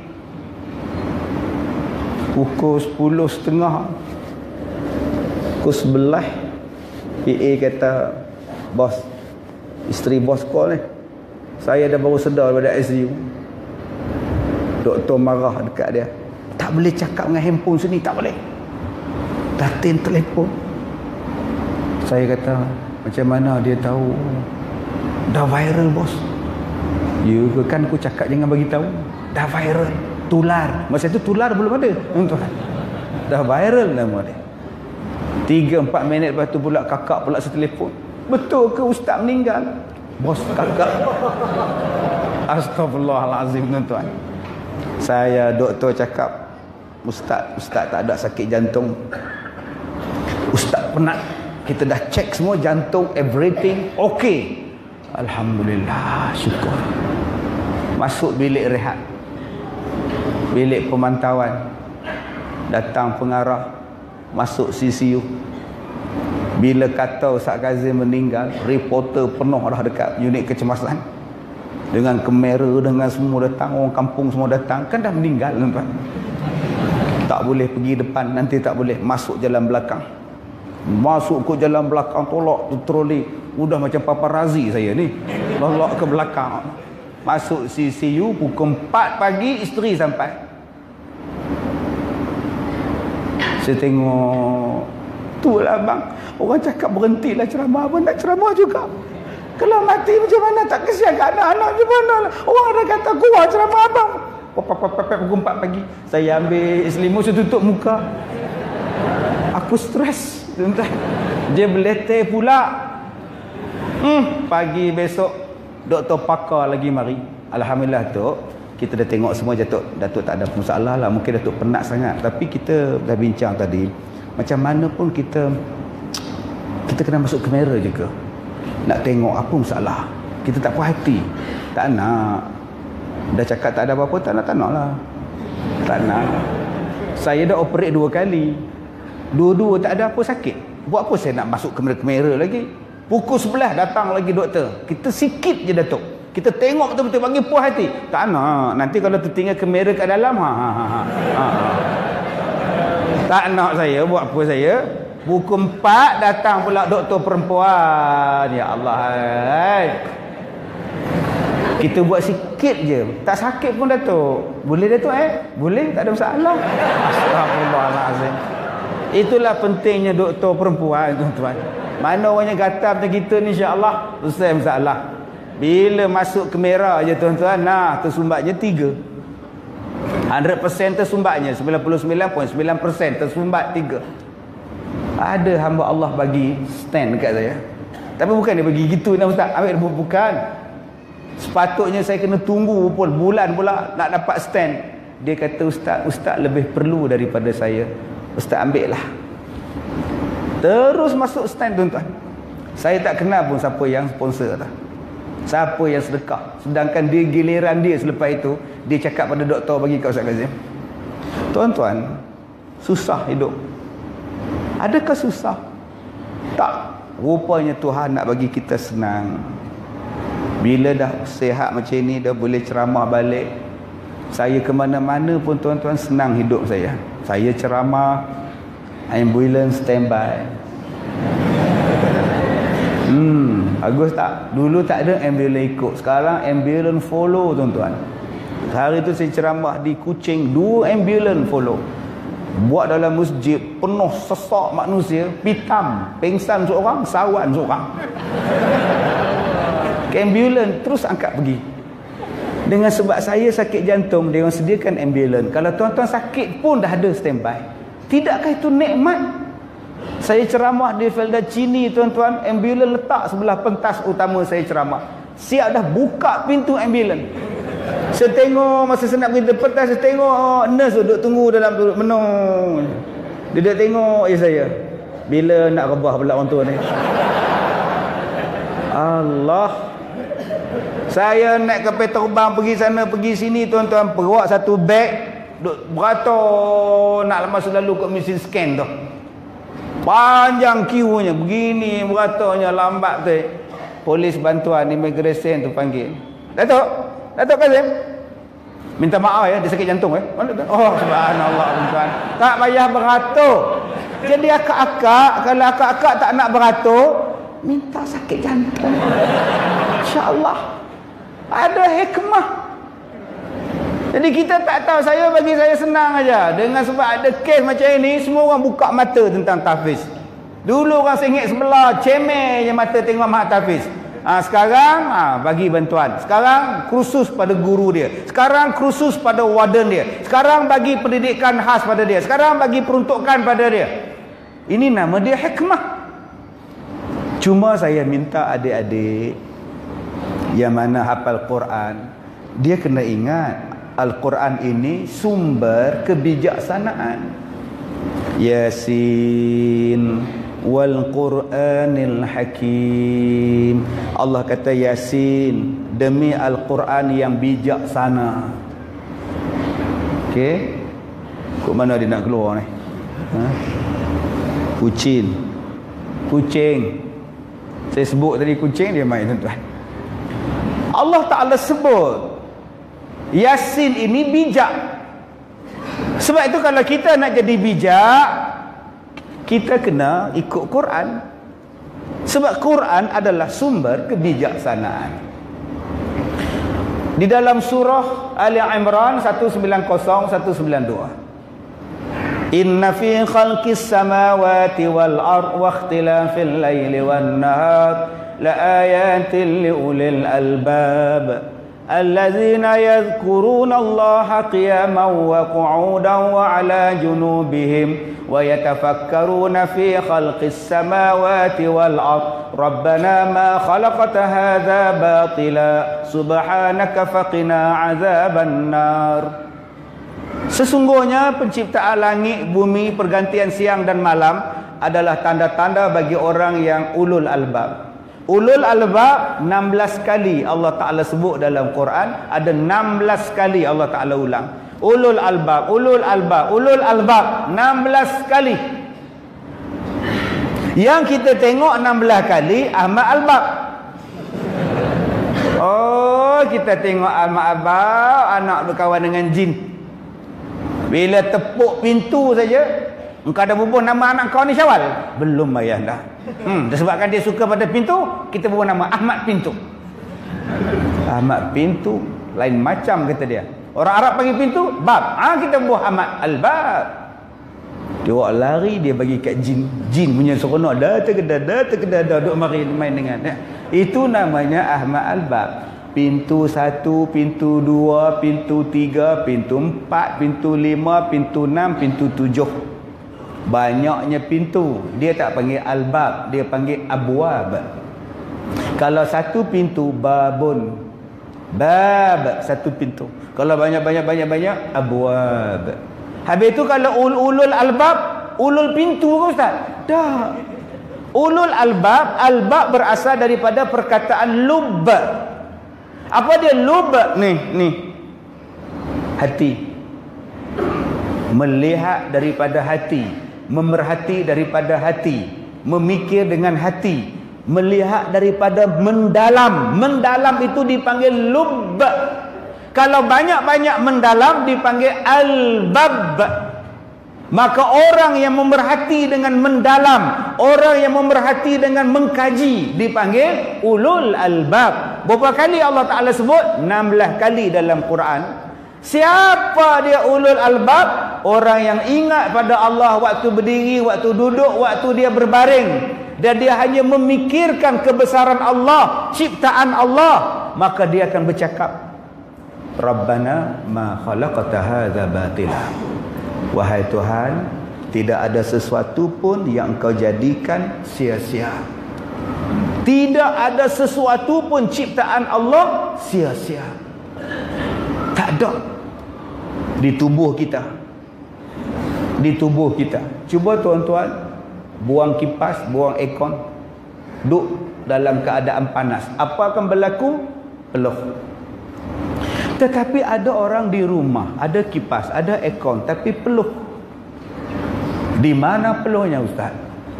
Speaker 1: Pukul 10.30. Pukul 11. PA kata, bos, isteri bos call ni. Saya dah baru sedar daripada ICU. Doktor marah dekat dia. Tak boleh cakap dengan handphone sini, tak boleh. Datin telefon. Saya kata, macam mana dia tahu? Dah viral bos. Ya ke, kan aku cakap jangan bagi tahu. Dah viral, tular. Masa tu tular belum ada. Dah viral nama dia. 3-4 minit lepas tu pula kakak pula setelefon. Betul ke ustaz meninggal? Bos kakak. Astagfirullahalazim tuan-tuan. Saya doktor cakap, Ustaz tak ada sakit jantung. Ustaz penat. Kita dah cek semua jantung, everything okay. Alhamdulillah, syukur. Masuk bilik rehat. Bilik pemantauan. Datang pengarah, masuk CCU. Bila kata Ustaz Kazim meninggal, reporter penuh dah dekat unit kecemasan. Dengan kamera, dengan semua datang, orang kampung semua datang. Kan dah meninggal tuan-tuan. Tak boleh pergi depan, nanti tak boleh. Masuk jalan belakang. Masuk ke jalan belakang, tolak tu troli. Udah macam paparazzi saya ni. Lolak ke belakang. Masuk CCU pukul 4 pagi, isteri sampai. Saya tengok, tu lah bang. Orang cakap berhentilah ceramah, abang nak ceramah juga. Kalau mati macam mana, tak kesian ke anak-anak macam mana? Orang dah kata kuat ceramah abang. Pukul 4 pagi. Saya ambil selimut, saya tutup muka. Aku stres. Dia beleter pula. Pagi besok, doktor pakar lagi mari. Alhamdulillah tu, kita dah tengok semua Datuk tak ada masalah lah. Mungkin Datuk penat sangat. Tapi kita dah bincang tadi, macam mana pun kita kena masuk kamera juga. Nak tengok apa masalah. Kita tak puas hati. Tak nak. Dah cakap tak ada apa-apa, tak nak lah. Tak nak. Saya dah operate 2 kali. Dua-dua tak ada apa sakit. Buat apa saya nak masuk kamera-kamera lagi? Pukul 11 datang lagi doktor. Kita sikit je Datuk. Kita tengok betul-betul bagi puas hati. Tak nak. Nanti kalau tertinggal kamera kat dalam, tak nak saya. Buat apa saya? Pukul 4 datang pula doktor perempuan. Ya Allah. Kita buat sikit je. Tak sakit pun Datuk. Boleh Datuk Boleh, tak ada masalah. Astagfirullahalazim. Itulah pentingnya doktor perempuan tuan-tuan. Mana orangnya gatal macam kita ni, insya-Allah selesai masalah. Bila masuk kamera je tuan-tuan, nah tersumbatnya 3. 100% tersumbatnya, 99.9% tersumbat 3. Ada hamba Allah bagi stand dekat saya. Tapi bukan dia bagi gitu nak ustaz. Ambil bukan. Sepatutnya saya kena tunggu pun bulan pula nak dapat stand. Dia kata ustaz lebih perlu daripada saya. Ustaz ambil lah. Terus masuk stand tuan-tuan. Saya tak kenal pun siapa yang sponsor dah. Siapa yang sedekah. Sedangkan dia giliran dia selepas itu, dia cakap pada doktor bagi kat Ustaz Kazim. Tuan-tuan, susah hidup. Adakah susah? Tak. Rupanya Tuhan nak bagi kita senang. Bila dah sihat macam ni, dah boleh ceramah balik. Saya ke mana-mana pun tuan-tuan senang hidup saya. Saya ceramah, ambulans standby. Bagus tak? Dulu tak ada ambulans ikut. Sekarang ambulans follow tuan-tuan. Hari tu saya ceramah di Kuching, 2 ambulans follow. Buat dalam masjid penuh sesak manusia, pitam, pengsan seorang, sawan seorang. Ambulans terus angkat pergi. Dengan sebab saya sakit jantung, dia orang sediakan ambulans. Kalau tuan-tuan sakit pun dah ada standby. Tidakkah itu nikmat? Saya ceramah di Felda Cini tuan-tuan, ambulans letak sebelah pentas utama saya ceramah. Siap dah buka pintu ambulans. Saya tengok masa saya nak pergi pentas, saya tengok nurse duduk tunggu dalam duduk menung. Dia duduk tengok saya. Bila nak rebah pula orang tua ni. Allah. Saya naik kapal terbang pergi sana pergi sini tuan-tuan, bawa satu beg duk beratur nak masa lalu kat mesin scan tu. Panjang queue-nya, begini beraturnya, lambat tu. Polis bantuan immigration tu panggil. Datuk Kazim, minta maaf ya, dia sakit jantung Mana tu? Oh, subhanallah tuan. Tak payah beratur. Jadi akak-akak, kalau akak-akak tak nak beratur, minta sakit jantung. Insya-Allah. Ada hikmah. Jadi kita tak tahu, bagi saya senang aja. Dengan sebab ada kes macam ini, semua orang buka mata tentang tahfiz. Dulu orang sengit sebelah, cemeh je mata tengok mak tahfiz. Sekarang bagi bantuan. Sekarang kursus pada guru dia. Sekarang kursus pada warden dia. Sekarang bagi pendidikan khas pada dia. Sekarang bagi peruntukan pada dia. Ini nama dia hikmah. Cuma saya minta adik-adik yang mana hafal Quran, dia kena ingat Al-Quran ini sumber kebijaksanaan. Yasin wal Qur'anil Hakim. Allah kata Yasin, demi Al-Quran yang bijaksana. Okey. Kok mana dia nak keluar ni? Kucing. Saya sebut tadi kucing, dia main tuan-tuan. Allah Ta'ala sebut Yasin ini bijak. Sebab itu kalau kita nak jadi bijak, kita kena ikut Quran. Sebab Quran adalah sumber kebijaksanaan. Di dalam surah Ali Imran 190-192, Inna fi khalqis samawati wal ard wa ikhtilafil laili wan nahar la ayatin li ulil albab alladzina yadhkuruna Allaha qiyaman wa qu'udan wa 'ala junubihim wa yatafakkaruna fi khalqis samawati wal ard rabbana ma khalaqta hadza batila subhanaka faqina 'adzaban nar. Sesungguhnya penciptaan langit, bumi, pergantian siang dan malam adalah tanda-tanda bagi orang yang ulul albab. Ulul albab 16 kali Allah Ta'ala sebut dalam Quran. Ada 16 kali Allah Ta'ala ulang. Ulul albab, ulul albab, ulul albab 16 kali. Yang kita tengok 16 kali Ahmad Albab. Oh, kita tengok Ahmad Albab, anak berkawan dengan jin. Bila tepuk pintu saja, engkau ada bubuh nama anak kau ni Syawal? Belum ayah dah. Disebabkan dia suka pada pintu, kita bubuh nama Ahmad Pintu. Ahmad Pintu lain macam kata dia. Orang Arab panggil pintu bab. Kita bubuh Ahmad Al-Bab. Dia orang lari, dia bagi kat jin. Jin punya seronok, dah duk mari main dengan. Itu namanya Ahmad Al-Bab. Pintu 1, pintu 2, pintu 3, pintu 4, pintu 5, pintu 6, pintu 7. Banyaknya pintu. Dia tak panggil albab, dia panggil abwab. Kalau satu pintu babun. Bab satu pintu. Kalau banyak abwab. Habis itu kalau ulul albab, ulul pintu ke Ustaz? Tak. Ulul albab, albab berasal daripada perkataan lub. Apa dia lub? Ni. Hati. Melihat daripada hati, memerhati daripada hati, memikir dengan hati, melihat daripada mendalam. Mendalam itu dipanggil lub. Kalau banyak-banyak mendalam dipanggil albab. Maka orang yang memerhati dengan mendalam, orang yang memerhati dengan mengkaji dipanggil ulul albab. Berapa kali Allah Ta'ala sebut? 16 kali dalam Quran. Siapa dia ulul albab? Orang yang ingat pada Allah waktu berdiri, waktu duduk, waktu dia berbaring. Dan dia hanya memikirkan kebesaran Allah, ciptaan Allah. Maka dia akan bercakap, Rabbana ma khalaqta hadza batila. Wahai Tuhan, tidak ada sesuatu pun yang Engkau jadikan sia-sia. Tidak ada sesuatu pun ciptaan Allah sia-sia. Tak ada. Di tubuh kita. Di tubuh kita. Cuba tuan-tuan buang kipas, buang aircon, duduk dalam keadaan panas. Apa akan berlaku? Peluh. Tetapi ada orang di rumah, ada kipas, ada aircon, tapi peluh. Di mana peluhnya Ustaz?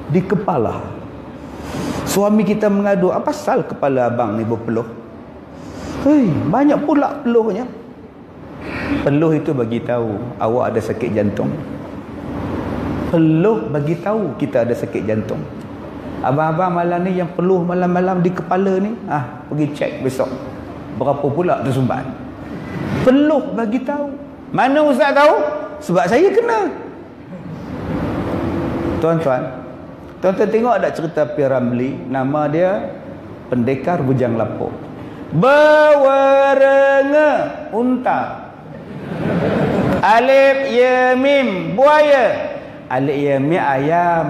Speaker 1: Di kepala. Suami kita mengadu, apa pasal kepala abang ni berpeluh? Hei, banyak pula peluhnya. Peluh itu bagi tahu awak ada sakit jantung. Peluh bagi tahu kita ada sakit jantung. Abang-abang malam ni yang peluh malam-malam di kepala ni, pergi cek besok. Berapa pula tersumbat? Peluh bagi tahu. Mana Ustaz tahu? Sebab saya kena. Tuan-tuan tengok tak cerita P. Ramlee? Nama dia Pendekar Bujang Lapuk. Berwarna unta. Alif ya mim buaya. Alif ya mim ayam.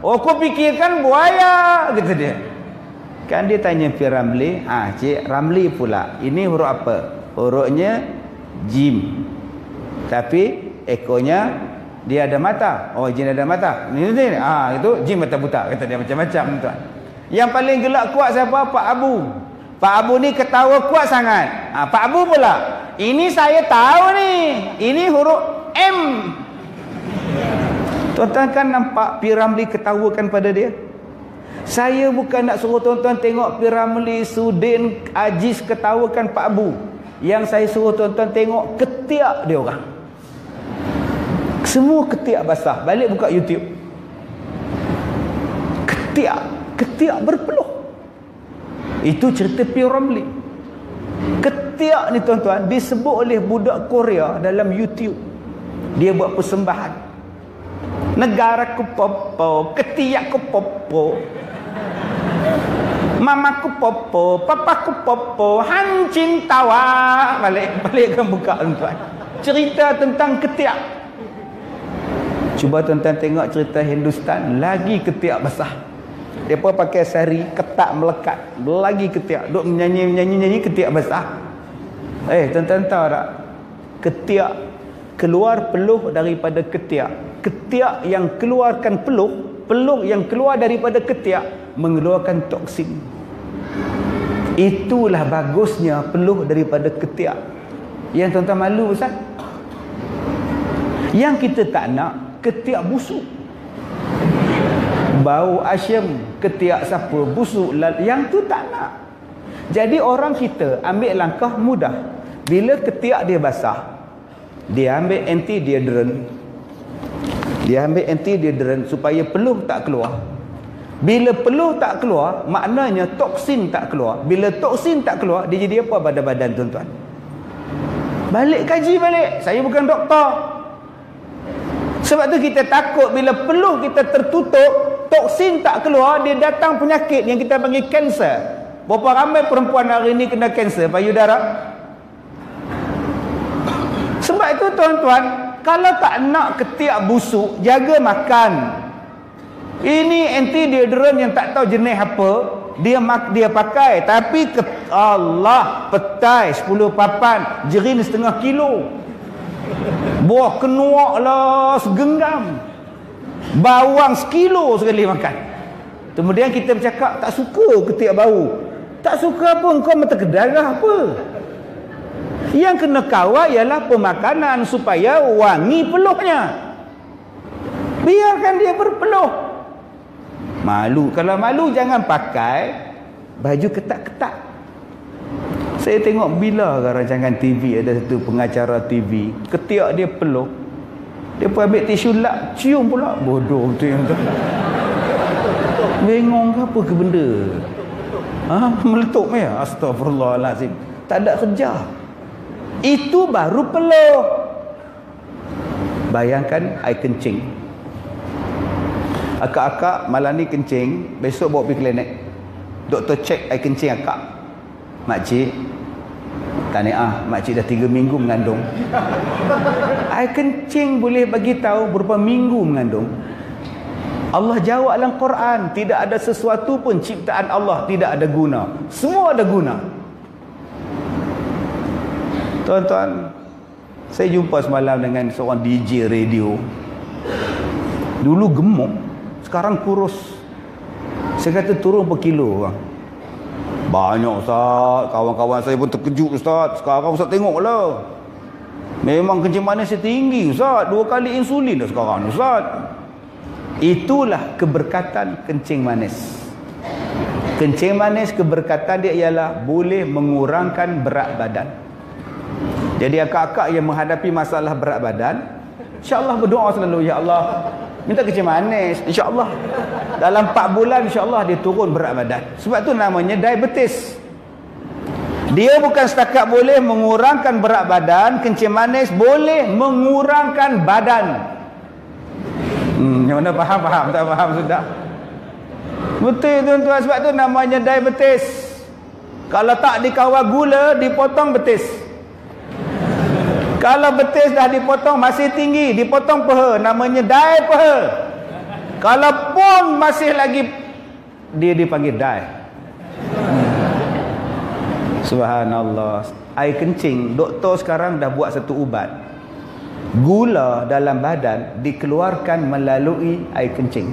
Speaker 1: Oh, aku fikirkan buaya, kata dia. Kan dia tanya P. Ramlee, Cik Ramlee pula, ini huruf apa? Hurufnya jim. Tapi ekornya dia ada mata. Oh, jin ada mata. Ini itu jin mata buta, kata dia. Macam-macam tuan. Yang paling gelak kuat siapa? Pak Abu. Pak Abu ni ketawa kuat sangat. Pak Abu pula, ini saya tahu ni, ini huruf M. Tuan-tuan kan nampak P. Ramlee ketawakan pada dia? Saya bukan nak suruh tuan-tuan tengok P. Ramlee, Sudin, Aziz ketawakan Pak Abu. Yang saya suruh tuan-tuan tengok ketiak dia orang. Semua ketiak basah. Balik buka YouTube. Ketiak berpeluh. Itu cerita P. Ramlee. Ketiak ni tuan-tuan disebut oleh budak Korea dalam YouTube. Dia buat persembahan. Negaraku popo, ketiakku popo, mamaku popo, papaku popo, hancin tawa. Balikkan buka tuan-tuan. Cerita tentang ketiak. Cuba tuan-tuan tengok cerita Hindustan, lagi ketiak basah. Depa pakai sari, ketak melekat, lagi ketiak. Duk menyanyi ketiak basah. Tuan-tuan tahu tak? Ketiak keluar peluh daripada ketiak. Ketiak yang keluarkan peluh yang keluar daripada ketiak mengeluarkan toksin. Itulah bagusnya peluh daripada ketiak. Yang tuan-tuan malu Ustaz? Yang kita tak nak, ketiak busuk. Bau asyam, ketiak siapa busuk, yang tu tak nak. Jadi orang kita ambil langkah mudah. Bila ketiak dia basah, dia ambil anti-deodorant supaya peluh tak keluar. Bila peluh tak keluar, maknanya toksin tak keluar. Bila toksin tak keluar, dia jadi apa pada badan tuan-tuan? Balik kaji balik. Saya bukan doktor. Sebab tu kita takut bila peluh kita tertutup, toksin tak keluar, dia datang penyakit yang kita panggil kanser. Berapa ramai perempuan hari ini kena kanser payudara? Sebab itu tuan-tuan, kalau tak nak ketiak busuk, jaga makan. Ini anti-deodorant yang tak tahu jenis apa, dia pakai. Tapi Allah, petai 10 papan, jerin setengah kilo. Buah kenuak lah segenggam. Bawang sekilo sekali makan. Kemudian kita bercakap, tak suka ketiak bau. Tak suka apa, engkau mata kedarah apa? Yang kena kawal ialah pemakanan supaya wangi peluhnya. Biarkan dia berpeluh. Malu. Kalau malu jangan pakai baju ketat-ketat. Saya tengok bila rancangan TV, ada satu pengacara TV, ketiak dia peluh. Dia pun ambil tisu lap, cium pula. Bodoh tu yang tu. Bengong ke apa ke benda? Meletup ya? Astagfirullahalazim. Tak ada kerja. Itu baru peluh. Bayangkan air kencing. Akak-akak malam ni kencing, besok bawa pergi klinik. Doktor cek air kencing akak. Makcik, tahniah, makcik dah 3 minggu mengandung. Air kencing boleh bagi tahu berapa minggu mengandung. Allah jawab dalam Quran, tidak ada sesuatu pun ciptaan Allah tidak ada guna. Semua ada guna. Tuan-tuan, saya jumpa semalam dengan seorang DJ radio. Dulu gemuk, sekarang kurus. Saya kata turun per kilo bang. Banyak Ustaz. Kawan-kawan saya pun terkejut Ustaz. Sekarang Ustaz tengoklah. Memang kencing manis saya tinggi Ustaz. 2 kali insulin dah sekarang Ustaz. Itulah keberkatan kencing manis. Kencing manis keberkatan dia ialah boleh mengurangkan berat badan. Jadi akak-akak yang menghadapi masalah berat badan, insya-Allah berdoa selalu, ya Allah, minta kencing manis, insya-Allah dalam 4 bulan insya-Allah dia turun berat badan. Sebab tu namanya diabetes. Dia bukan setakat boleh mengurangkan berat badan, kencing manis boleh mengurangkan badan. Yang mana faham? Tak faham sudah? Betul tuan-tuan, sebab tu namanya diabetes. Kalau tak dikawal gula, dipotong betis. Kalau betis dah dipotong masih tinggi, dipotong peha, namanya peha. Kalau pun masih lagi, dia dipanggil Subhanallah. Air kencing, doktor sekarang dah buat satu ubat. Gula dalam badan dikeluarkan melalui air kencing.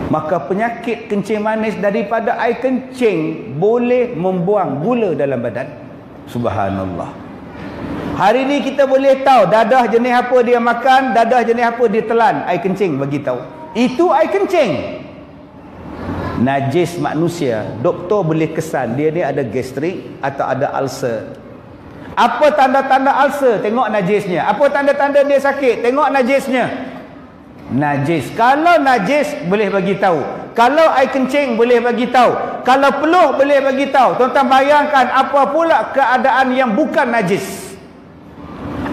Speaker 1: Maka penyakit kencing manis daripada air kencing boleh membuang gula dalam badan. Subhanallah. Hari ni kita boleh tahu dadah jenis apa dia makan, dadah jenis apa dia telan. Air kencing bagi tahu. Itu air kencing. Najis manusia, doktor boleh kesan dia ni ada gastrik atau ada ulcer. Apa tanda-tanda ulcer? Tengok najisnya. Apa tanda-tanda dia sakit? Tengok najisnya. Najis. Kalau najis boleh bagi tahu. Kalau air kencing boleh bagi tahu. Kalau peluh boleh bagi tahu. Tuan-tuan bayangkan apa pula keadaan yang bukan najis.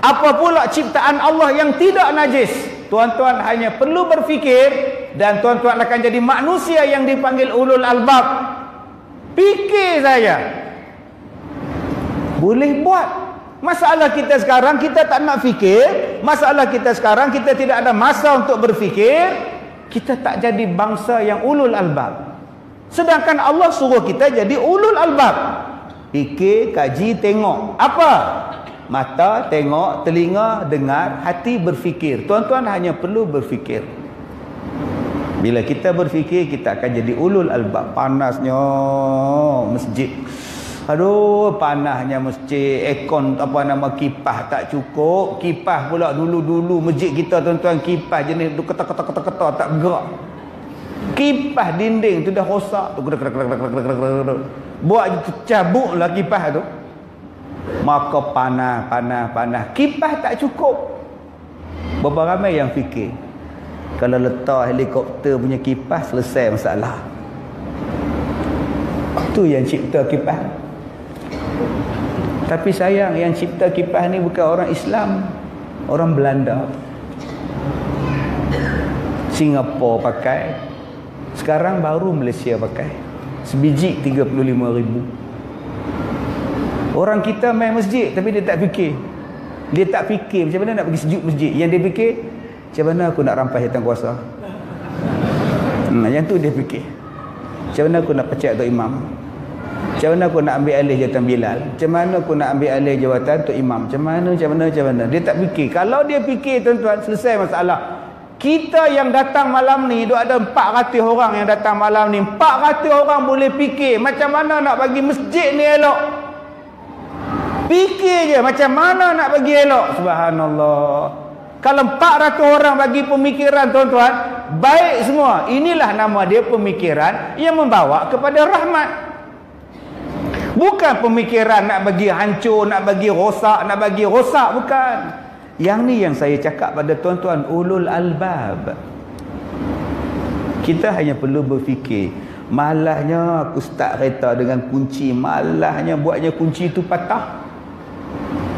Speaker 1: Apa pula ciptaan Allah yang tidak najis. Tuan-tuan hanya perlu berfikir dan tuan-tuan akan jadi manusia yang dipanggil ulul albab. Fikir saja. Boleh buat. Masalah kita sekarang kita tak nak fikir. Masalah kita sekarang kita tidak ada masa untuk berfikir. Kita tak jadi bangsa yang ulul albab. Sedangkan Allah suruh kita jadi ulul albab. Fikir, kaji, tengok. Apa? Mata tengok, telinga dengar, hati berfikir. Tuan-tuan hanya perlu berfikir. Bila kita berfikir, kita akan jadi ulul albab. Panasnya masjid. Aduh, panasnya masjid. Aircon apa nama kipas tak cukup. Kipas pula dulu-dulu masjid kita tuan-tuan, kipas jenis ketak-ketak tak bergerak. Kipas dinding tu dah rosak. Buat cabuklah kipas tu. Maka panas. Kipas tak cukup. Berapa ramai yang fikir kalau letak helikopter punya kipas selesai masalah. Tu yang cipta kipas. Tapi sayang yang cipta kipas ni bukan orang Islam, orang Belanda. Singapura pakai. Sekarang baru Malaysia pakai. Sebiji 35,000. Orang kita main masjid tapi dia tak fikir. Dia tak fikir macam mana nak pergi sejuk masjid. Yang dia fikir, macam mana aku nak rampas jawatan kuasa. Yang tu dia fikir. Macam mana aku nak pecat Tok Imam. Macam mana aku nak ambil alih jawatan Bilal. Macam mana aku nak ambil alih jawatan Tok Imam. Macam mana. Dia tak fikir. Kalau dia fikir tuan-tuan, selesai masalah. Kita yang datang malam ni, ada 400 orang yang datang malam ni. 400 orang boleh fikir macam mana nak bagi masjid ni elok. Fikir je macam mana nak bagi elok. Subhanallah. Kalau 400 orang bagi pemikiran tuan-tuan, baik semua. Inilah nama dia pemikiran yang membawa kepada rahmat. Bukan pemikiran nak bagi hancur, nak bagi rosak, bukan. Yang ni yang saya cakap pada tuan-tuan ulul albab. Kita hanya perlu berfikir. Malahnya aku start kereta dengan kunci, malahnya buatnya kunci tu patah.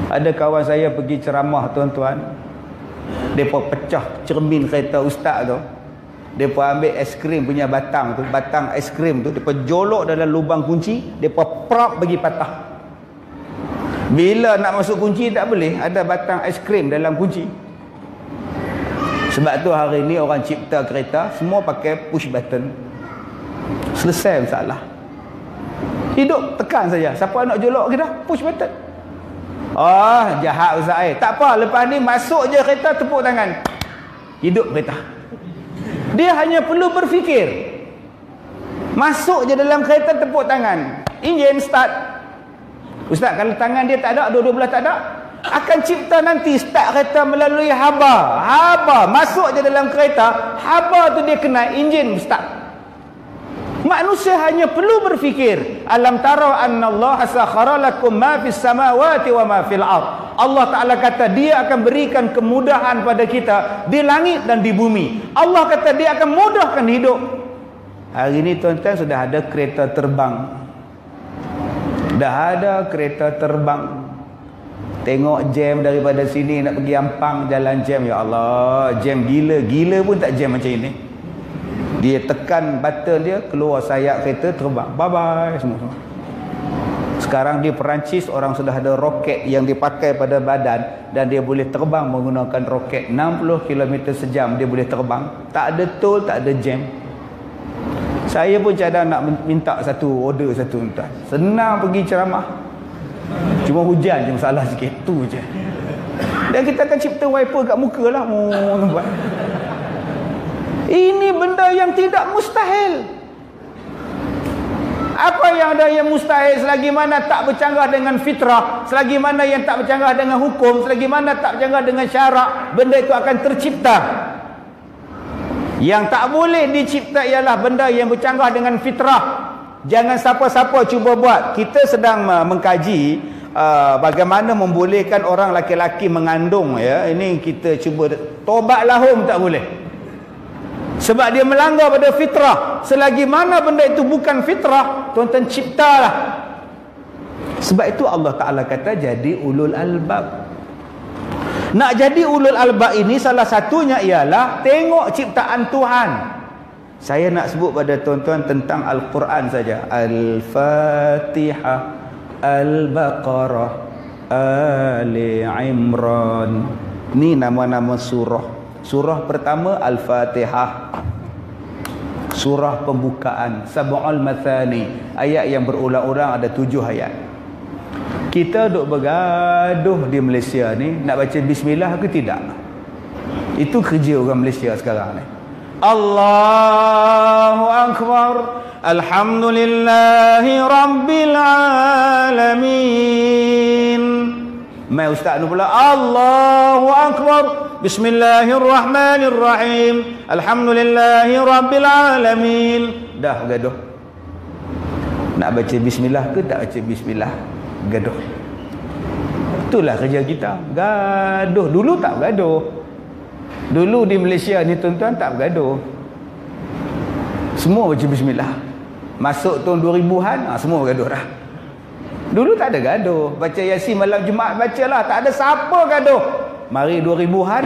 Speaker 1: Ada kawan saya pergi ceramah tuan-tuan, mereka pecah cermin kereta ustaz tu. Mereka ambil aiskrim punya batang tu, batang aiskrim tu, mereka jolok dalam lubang kunci, mereka prop bagi patah. Bila nak masuk kunci tak boleh, ada batang aiskrim dalam kunci. Sebab tu hari ni orang cipta kereta semua pakai push button. Selesai masalah. Hidup tekan saja. Siapa nak jolok kita, push button. Jahat Ustaz. Tak apa, lepas ni masuk je kereta, tepuk tangan. Hidup kereta. Dia hanya perlu berfikir. Masuk je dalam kereta, tepuk tangan, enjin start. Ustaz, kalau tangan dia tak ada, dua-dua belah tak ada, akan cipta nanti start kereta melalui haba. Masuk je dalam kereta, haba tu dia kena, enjin start. Manusia hanya perlu berfikir, alam tara annallaha sakhara lakum ma fis samawati wa ma fil ard. Allah Taala kata dia akan berikan kemudahan pada kita di langit dan di bumi. Allah kata dia akan mudahkan hidup. Hari ini tuan-tuan sudah ada kereta terbang. Dah ada kereta terbang. Tengok jam daripada sini nak pergi Ampang, jalan jam, ya Allah, jam gila pun tak jam macam ini. Dia tekan button dia, keluar sayap kereta, terbang, bye bye semua. Sekarang di Perancis orang sudah ada roket yang dipakai pada badan dan dia boleh terbang menggunakan roket 60 km sejam. Dia boleh terbang, tak ada tol, tak ada jam. Saya pun cadang nak minta order satu tuan. Senang pergi ceramah, cuma hujan je masalah sikit tu je. Dan kita akan cipta wiper kat muka lah. Ini benda yang tidak mustahil. Apa yang ada yang mustahil? Selagi mana tak bercanggah dengan fitrah, selagi mana yang tak bercanggah dengan hukum, selagi mana tak bercanggah dengan syarak, benda itu akan tercipta. Yang tak boleh dicipta ialah benda yang bercanggah dengan fitrah. Jangan siapa-siapa cuba buat. Kita sedang mengkaji bagaimana membolehkan orang laki-laki mengandung, ya. Ini kita cuba tobat lahum, tak boleh. Sebab dia melanggar pada fitrah. Selagi mana benda itu bukan fitrah, tuan-tuan ciptalah. Sebab itu Allah Ta'ala kata jadi ulul albab. Nak jadi ulul albab ini salah satunya ialah tengok ciptaan Tuhan. Saya nak sebut pada tuan-tuan tentang Al-Quran saja. Al-Fatihah, Al-Baqarah, Ali Imran. Ini nama-nama surah. Surah pertama Al-Fatihah, surah pembukaan, Sab'ul Mathani, ayat yang berulang-ulang, ada 7 ayat. Kita duk bergaduh di Malaysia ni nak baca bismillah ke tidak? Itu kerja orang Malaysia sekarang ni. Allahu Akbar, Alhamdulillahi Rabbil Alamin. Mai ustaz ni pula Allahu Akbar, Bismillahirrahmanirrahim, Alhamdulillahi Rabbil Alamin. Dah gaduh. Nak baca bismillah ke tak baca bismillah? Gaduh. Itulah kerja kita, gaduh. Dulu tak gaduh. Dulu di Malaysia ni tuan-tuan tak bergaduh. Semua baca bismillah. Masuk tahun 2000-an, semua bergaduh dah. Dulu tak ada gaduh. Baca Yasin malam Jumaat, bacalah. Tak ada siapa gaduh. Mari 2000-an,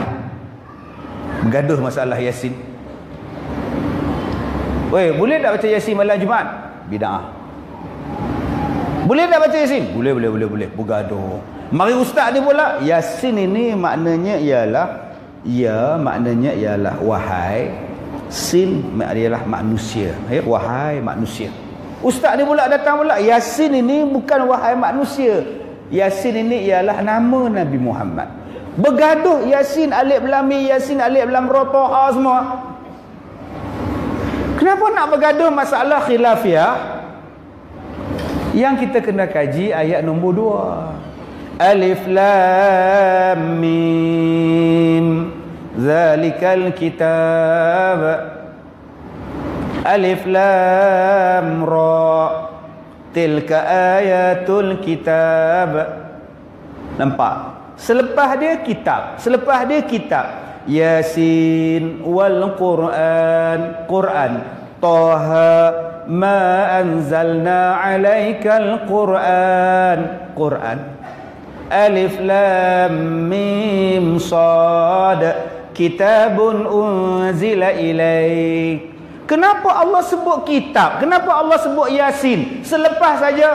Speaker 1: bergaduh masalah Yasin. Weh, boleh tak baca Yasin malam Jumaat? Bid'ah. Boleh tak baca Yasin? Boleh. Bergaduh. Mari ustaz ni pula, Yasin ini maknanya ialah wahai. Sin ialah manusia. Ya, wahai manusia. Ustaz ni pula datang pula, Yasin ini bukan wahai manusia. Yasin ini ialah nama Nabi Muhammad. Bergaduh Yasin alif lam mim, Yasin alif lam ra ta semua. Kenapa nak bergaduh masalah khilafiyah? Yang kita kena kaji ayat nombor 2. Alif lam mim, zalikal kitab. Alif lam ra, tilka ayatul kitab. Nampak? Selepas dia kitab, Yasin wal Quran, Taha ma anzalna alaikal Quran. Alif lam mim sad, kitabun unzila ilaik. Kenapa Allah sebut kitab? Kenapa Allah sebut Yasin? Selepas saja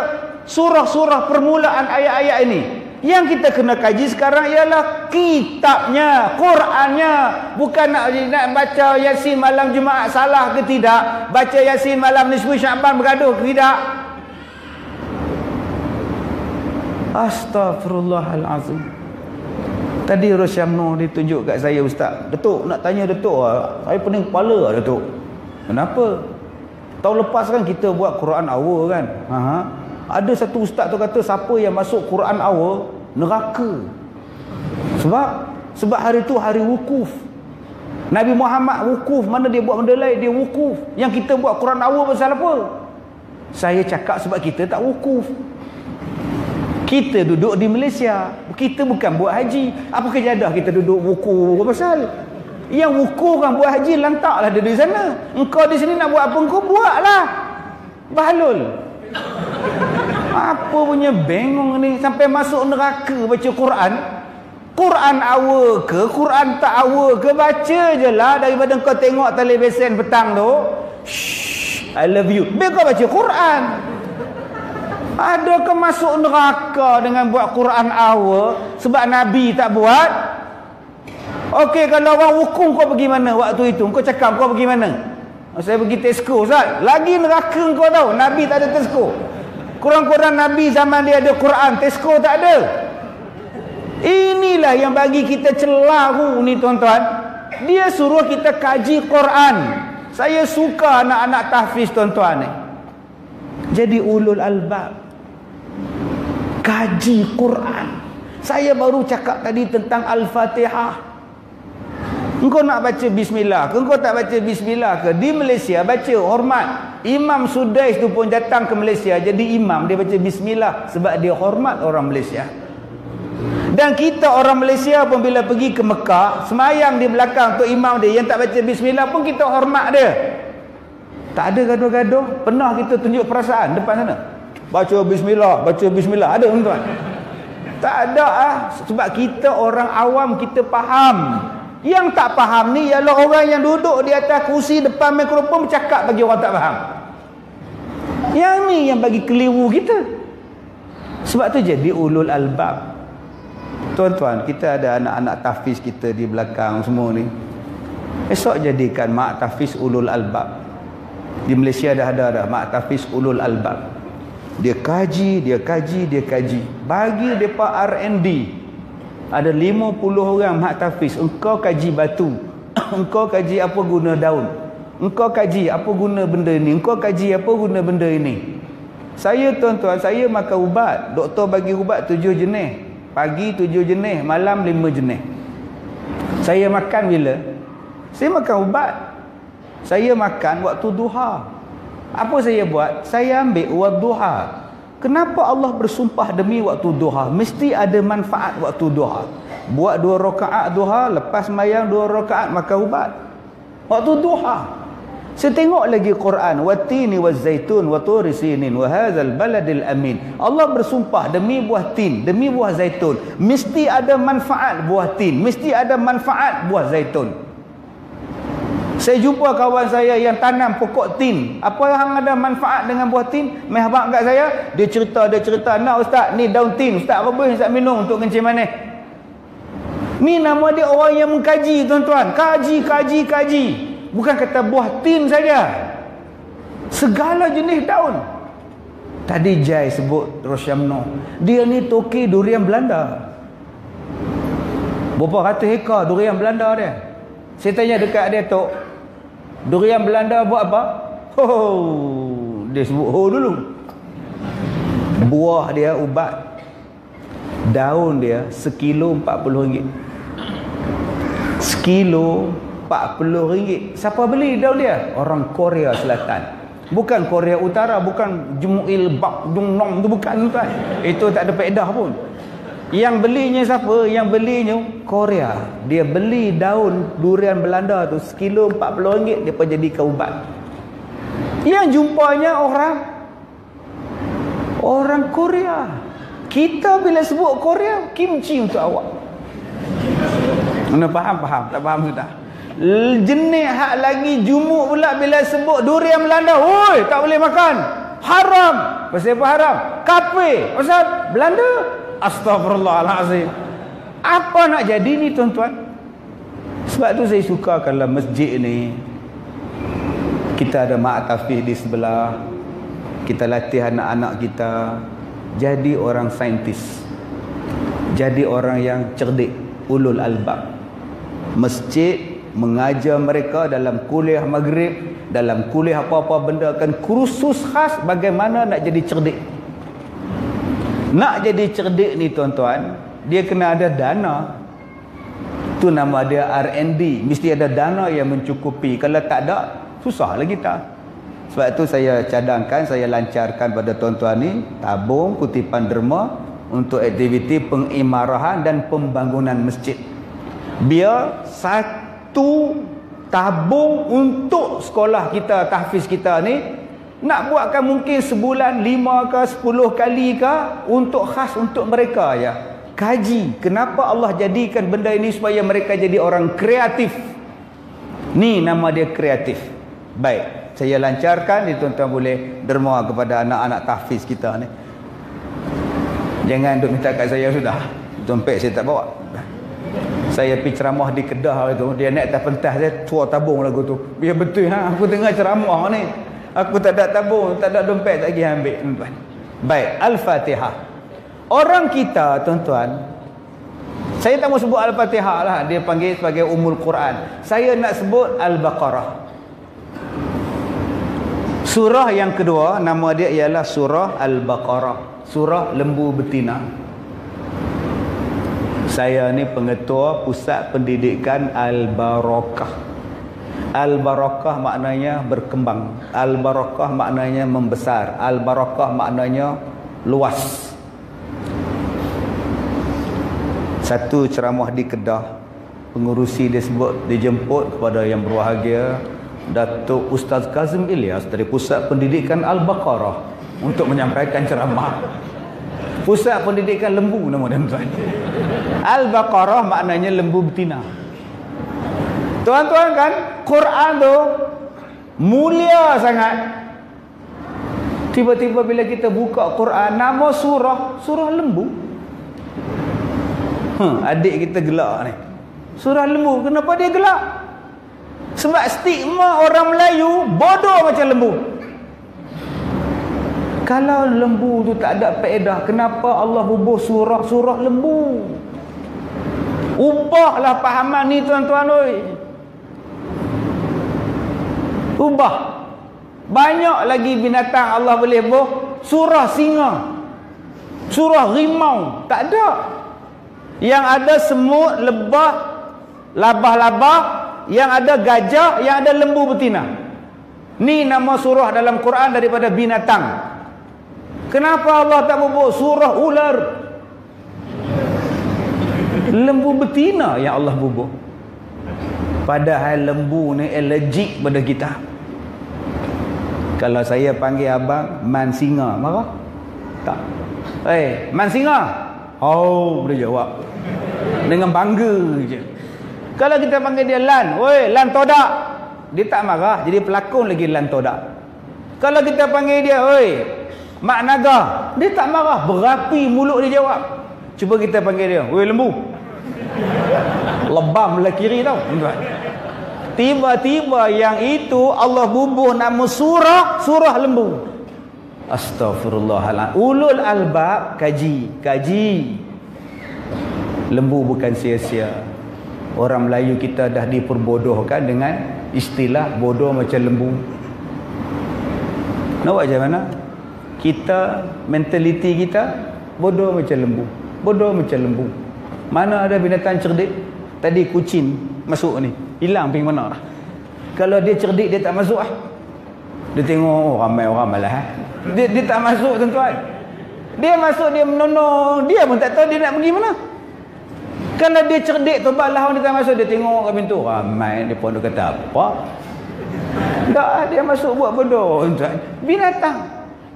Speaker 1: surah-surah permulaan ayat-ayat ini. Yang kita kena kaji sekarang ialah kitabnya, Qurannya. Bukan nak baca Yasin malam Jumaat salah ke tidak? Baca Yasin malam nisfu Syaban bergaduh ke tidak? Astaghfirullahalazim. Tadi Rosyamno ditunjuk kat saya, ustaz. Datuk, nak tanya Datuk. Saya pening kepala, Datuk. Kenapa? Tahun lepas kan kita buat Quran Hour kan. Ada satu ustaz tu kata siapa yang masuk Quran Hour neraka. Sebab hari tu hari wukuf. Nabi Muhammad wukuf, mana dia buat benda lain, dia wukuf. Yang kita buat Quran Hour pasal apa? Saya cakap sebab kita tak wukuf. Kita duduk di Malaysia, kita bukan buat haji. Apa kejadah kita duduk wukuf pasal? Yang wukuf kan buat haji, lantaklah dia di sana. Engkau di sini nak buat apa, engkau buatlah. Bahlul. Apa punya bengong ni, sampai masuk neraka baca Quran. Quran Hour ke, Quran tak Hour ke, baca je lah daripada kau tengok televisen petang tu. Shh, I love you. Biar kau baca Quran. Adakah masuk neraka dengan buat Quran Hour sebab Nabi tak buat? Okey, kalau orang hukum kau pergi mana waktu itu? Kau cakap kau pergi mana? Saya pergi Tesco, Ustaz. Lagi neraka kau tahu, Nabi tak ada Tesco. Kurang-kurang Nabi zaman dia ada Quran, Tesco tak ada. Inilah yang bagi kita celah ni tuan-tuan. Dia suruh kita kaji Quran. Saya suka anak-anak tahfiz tuan-tuan ni. Jadi ulul albab, kaji Quran. Saya baru cakap tadi tentang Al-Fatihah. Engkau nak baca bismillah ke, engkau tak baca bismillah ke, di Malaysia baca hormat. Imam Sudais tu pun datang ke Malaysia jadi imam, dia baca bismillah sebab dia hormat orang Malaysia. Dan kita orang Malaysia pun bila pergi ke Mekah, semayang di belakang tu imam dia yang tak baca bismillah pun kita hormat dia. Tak ada gaduh-gaduh. Pernah kita tunjuk perasaan depan sana, baca bismillah, ada tuan-tuan? Tak ada sebab kita orang awam, kita faham. Yang tak faham ni ialah orang yang duduk di atas kursi depan mikrofon bercakap bagi orang tak faham. Yang ni yang bagi keliru kita. Sebab tu jadi ulul albab. Tuan-tuan, kita ada anak-anak tahfiz kita di belakang semua ni. Esok jadikan mak tahfiz ulul albab. Di Malaysia dah ada mak tahfiz ulul albab. Dia kaji. Bagi depa R&D. Ada 50 orang mak tahfiz. Engkau kaji batu. Engkau kaji apa guna daun. Engkau kaji apa guna benda ni. Engkau kaji apa guna benda ini. Saya tuan-tuan, saya makan ubat. Doktor bagi ubat 7 jenis. Pagi 7 jenis, malam 5 jenis. Saya makan bila? Saya makan ubat. Saya makan waktu duha. Apa saya buat? Saya ambil waktu duha. Kenapa Allah bersumpah demi waktu duha? Mesti ada manfaat waktu duha. Buat 2 rakaat duha, lepas mayang 2 rakaat makan ubat. Waktu duha. Saya tengok lagi Quran, watini wazaitun wa turi sinin wa hadzal baladil amin. Allah bersumpah demi buah tin, demi buah zaitun. Mesti ada manfaat buah tin, mesti ada manfaat buah zaitun. Saya jumpa kawan saya yang tanam pokok tin. Apa yang ada manfaat dengan buah tin? Mai habaq kat saya, dia cerita, "Nak ustaz, ni daun tin, ustaz rebus ustaz minum untuk kencing manis." Ni nama dia orang yang mengkaji tuan-tuan. Kaji. Bukan kata buah tin saja. Segala jenis daun. Tadi Jai sebut Rosyamno. Dia ni toki durian Belanda. Berapa ratus hektar durian Belanda dia. Saya tanya dekat dia, Tok, durian Belanda buat apa? Dia sebut dulu. Buah dia ubat. Daun dia sekilo RM40. Sekilo RM40. Siapa beli daun dia? Orang Korea Selatan. Bukan Korea Utara, bukan Jumu'il Bak Dung tu, bukan tuan. Itu tak ada faedah pun. Yang belinya siapa? Yang belinya Korea. Dia beli daun durian Belanda tu sekilo RM40, dia pun jadikan ubat. Yang jumpanya orang Korea. Kita bila sebut Korea, kimchi untuk awak. Mana faham? Tak faham sudah. Jenis hak lagi jumuk pula bila sebut durian Belanda. Oi, tak boleh makan. Haram. Pasal apa haram? Kafir. Pasal Belanda. Astaghfirullahalazim. Apa nak jadi ni tuan-tuan? Sebab tu saya suka kalau masjid ni kita ada mak tahfiz di sebelah. Kita latih anak-anak kita jadi orang saintis. Jadi orang yang cerdik, ulul albab. Masjid mengajar mereka dalam kuliah maghrib dalam kuliah apa-apa benda akan kursus khas bagaimana nak jadi cerdik. Nak jadi cerdik ni tuan-tuan, dia kena ada dana. Tu nama dia R&D. Mesti ada dana yang mencukupi. Kalau tak ada, susahlah kita. Sebab tu saya cadangkan, saya lancarkan pada tuan-tuan ni tabung kutipan derma untuk aktiviti pengimarahan dan pembangunan masjid. Biar satu tabung untuk sekolah kita, tahfiz kita ni, nak buatkan mungkin sebulan 5 ke 10 kali ke untuk khas untuk mereka ya. Kaji kenapa Allah jadikan benda ini supaya mereka jadi orang kreatif. Ni nama dia kreatif. Baik, saya lancarkan, tuan-tuan boleh derma kepada anak-anak tahfiz kita ni. Jangan duk minta kat saya sudah. Dompet saya tak bawa. Saya pergi ceramah di Kedah itu, dia naik atas pentas saya tua tabung lagu tu. Biar betul aku tengah ceramah ni. Aku tak ada tabung, tak ada dompet, tak pergi ambil tuan. Baik, Al-Fatihah. Orang kita tuan-tuan, saya tak mau sebut Al-Fatihah lah, dia panggil sebagai Ummul Quran. Saya nak sebut Al-Baqarah. Surah yang kedua nama dia ialah surah Al-Baqarah, surah lembu betina. Saya ni pengetua Pusat Pendidikan Al-Barakah. Al-Barakah maknanya berkembang, Al-Barakah maknanya membesar, Al-Barakah maknanya luas. Satu ceramah di Kedah, pengurusi dia sebut, dijemput kepada yang berbahagia Datuk Ustaz Kazim Ilyas dari Pusat Pendidikan Al-Baqarah untuk menyampaikan ceramah. Pusat Pendidikan Lembu nama dia tuan. Al-Baqarah maknanya lembu betina. Tuan-tuan kan, Quran tu mulia sangat. Tiba-tiba bila kita buka Quran, nama surah lembu. Adik kita gelak ni. Surah lembu, kenapa dia gelak? Sebab stigma orang Melayu bodoh macam lembu. Kalau lembu tu tak ada faedah, kenapa Allah bubuh surah lembu? Ubahlah pahaman ni tuan-tuan oi. Ubah. Banyak lagi binatang Allah boleh bubuh. Surah singa, surah rimau, tak ada. Yang ada semut, lebah, labah-labah, yang ada gajah, yang ada lembu betina. Ni nama surah dalam Quran daripada binatang. Kenapa Allah tak bubuh surah ular? Lembu betina yang Allah bubuh. Padahal lembu ni allergic pada kita. Kalau saya panggil abang man singa, marah? Tak. Man singa. Oh, boleh jawab dengan bangga je. Kalau kita panggil dia Lan, oi Lan Todak, dia tak marah, jadi pelakon lagi Lan Todak. Kalau kita panggil dia oi Mak Naga, dia tak marah, berapi mulut dia jawab. Cuba kita panggil dia oi lembu, lebam belah kiri tau. Tiba-tiba yang itu Allah bubuh nama surah lembu. Astaghfirullahaladzim. Ulul albab kaji. Lembu bukan sia-sia. Orang Melayu kita dah diperbodohkan dengan istilah bodoh macam lembu. Nak buat macam mana? Kita, mentaliti kita bodoh macam lembu. Bodoh macam lembu. Mana ada binatang cerdik? Tadi kucing masuk ni, hilang pergi mana? Kalau dia cerdik dia tak masuk ah. Dia tengok ramai orang malah. Dia tak masuk tuan-tuan. Dia masuk, dia menonong, dia pun tak tahu dia nak pergi mana. Kalau dia cerdik tu balah dia tak masuk, dia tengok kat pintu ramai, dia pun kata apa? Tak, dia masuk buat bodoh tuan-tuan. Binatang.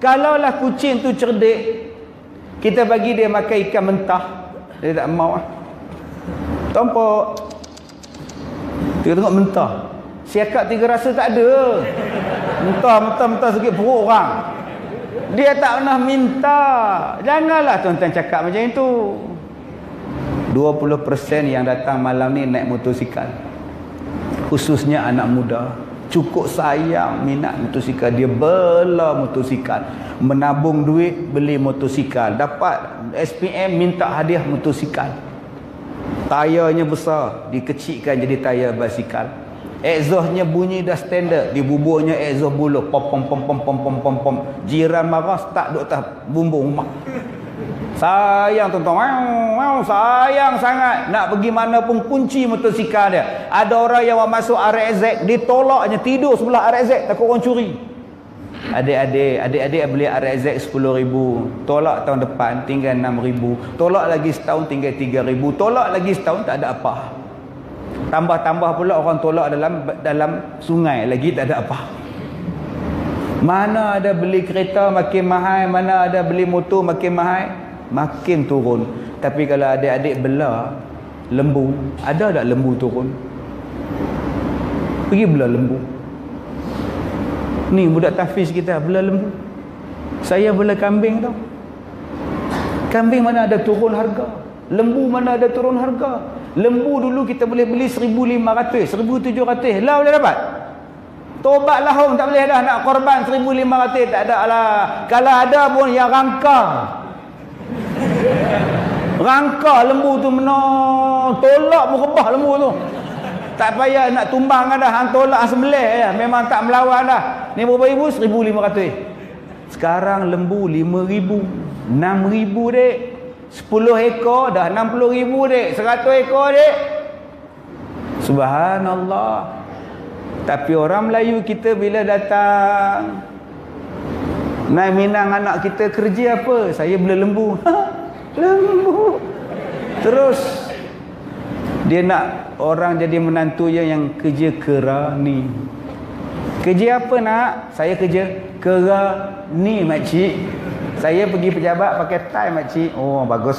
Speaker 1: Kalaulah kucing tu cerdik, kita bagi dia makan ikan mentah, dia tak mau ah. Tompak. Dia tengok mentah. Siakap tiga rasa tak ada. Mentah sikit perut orang. Dia tak pernah minta. Janganlah tuan-tuan cakap macam itu. 20% yang datang malam ni naik motosikal. Khususnya anak muda. Cukup sayang minat motosikal. Dia bela motosikal. Menabung duit beli motosikal. Dapat SPM minta hadiah motosikal. Tayarnya besar, dikecilkan jadi tayar basikal. Exhaustnya bunyi dah standard. Di buburnya exhaust buluh. Pom pom pom pom pom pom pom pom. Jiran marah start duk atas bumbung rumah. Sayang tuan-tuan. Wow, sayang sangat. Nak pergi mana pun kunci motosikal dia. Ada orang yang masuk RX, ditolaknya tidur sebelah RX, takut orang curi. Adik-adik beli RX 10,000. Tolak tahun depan tinggal 6,000. Tolak lagi setahun tinggal 3,000. Tolak lagi setahun tak ada apa. Tambah-tambah pula orang tolak dalam sungai lagi tak ada apa. Mana ada beli kereta makin mahal, mana ada beli motor makin mahal, makin turun. Tapi kalau adik-adik bela lembu, ada tak lembu turun? Pergi bela lembu. Ni budak tahfiz kita bela lembu. Saya bela kambing tau. Kambing mana ada turun harga? Lembu mana ada turun harga? Lembu dulu kita boleh beli 1,500, 1,700. Lah boleh dapat? Tobat lahum tak boleh dah nak korban 1,500, tak ada lah. Kalau ada pun yang rangka. Rangka lembu tu menang. Tolak merebah lembu tu. Tak payah nak tumbang dah. Hang tolak sembelih ya. Memang tak melawan dah. Ni berapa ribu? 1,500. Sekarang lembu 5,000, 6,000 dek. 10 ekor dah 60,000 dek. 100 ekor dek. Subhanallah. Tapi orang Melayu kita bila datang naik Minang anak kita kerja apa? Saya bela lembu. Lembu. Terus dia nak orang jadi menantu yang kerja kerani. Kerja apa nak? Saya kerja kerani makcik. Saya pergi pejabat pakai tie makcik. Oh bagus.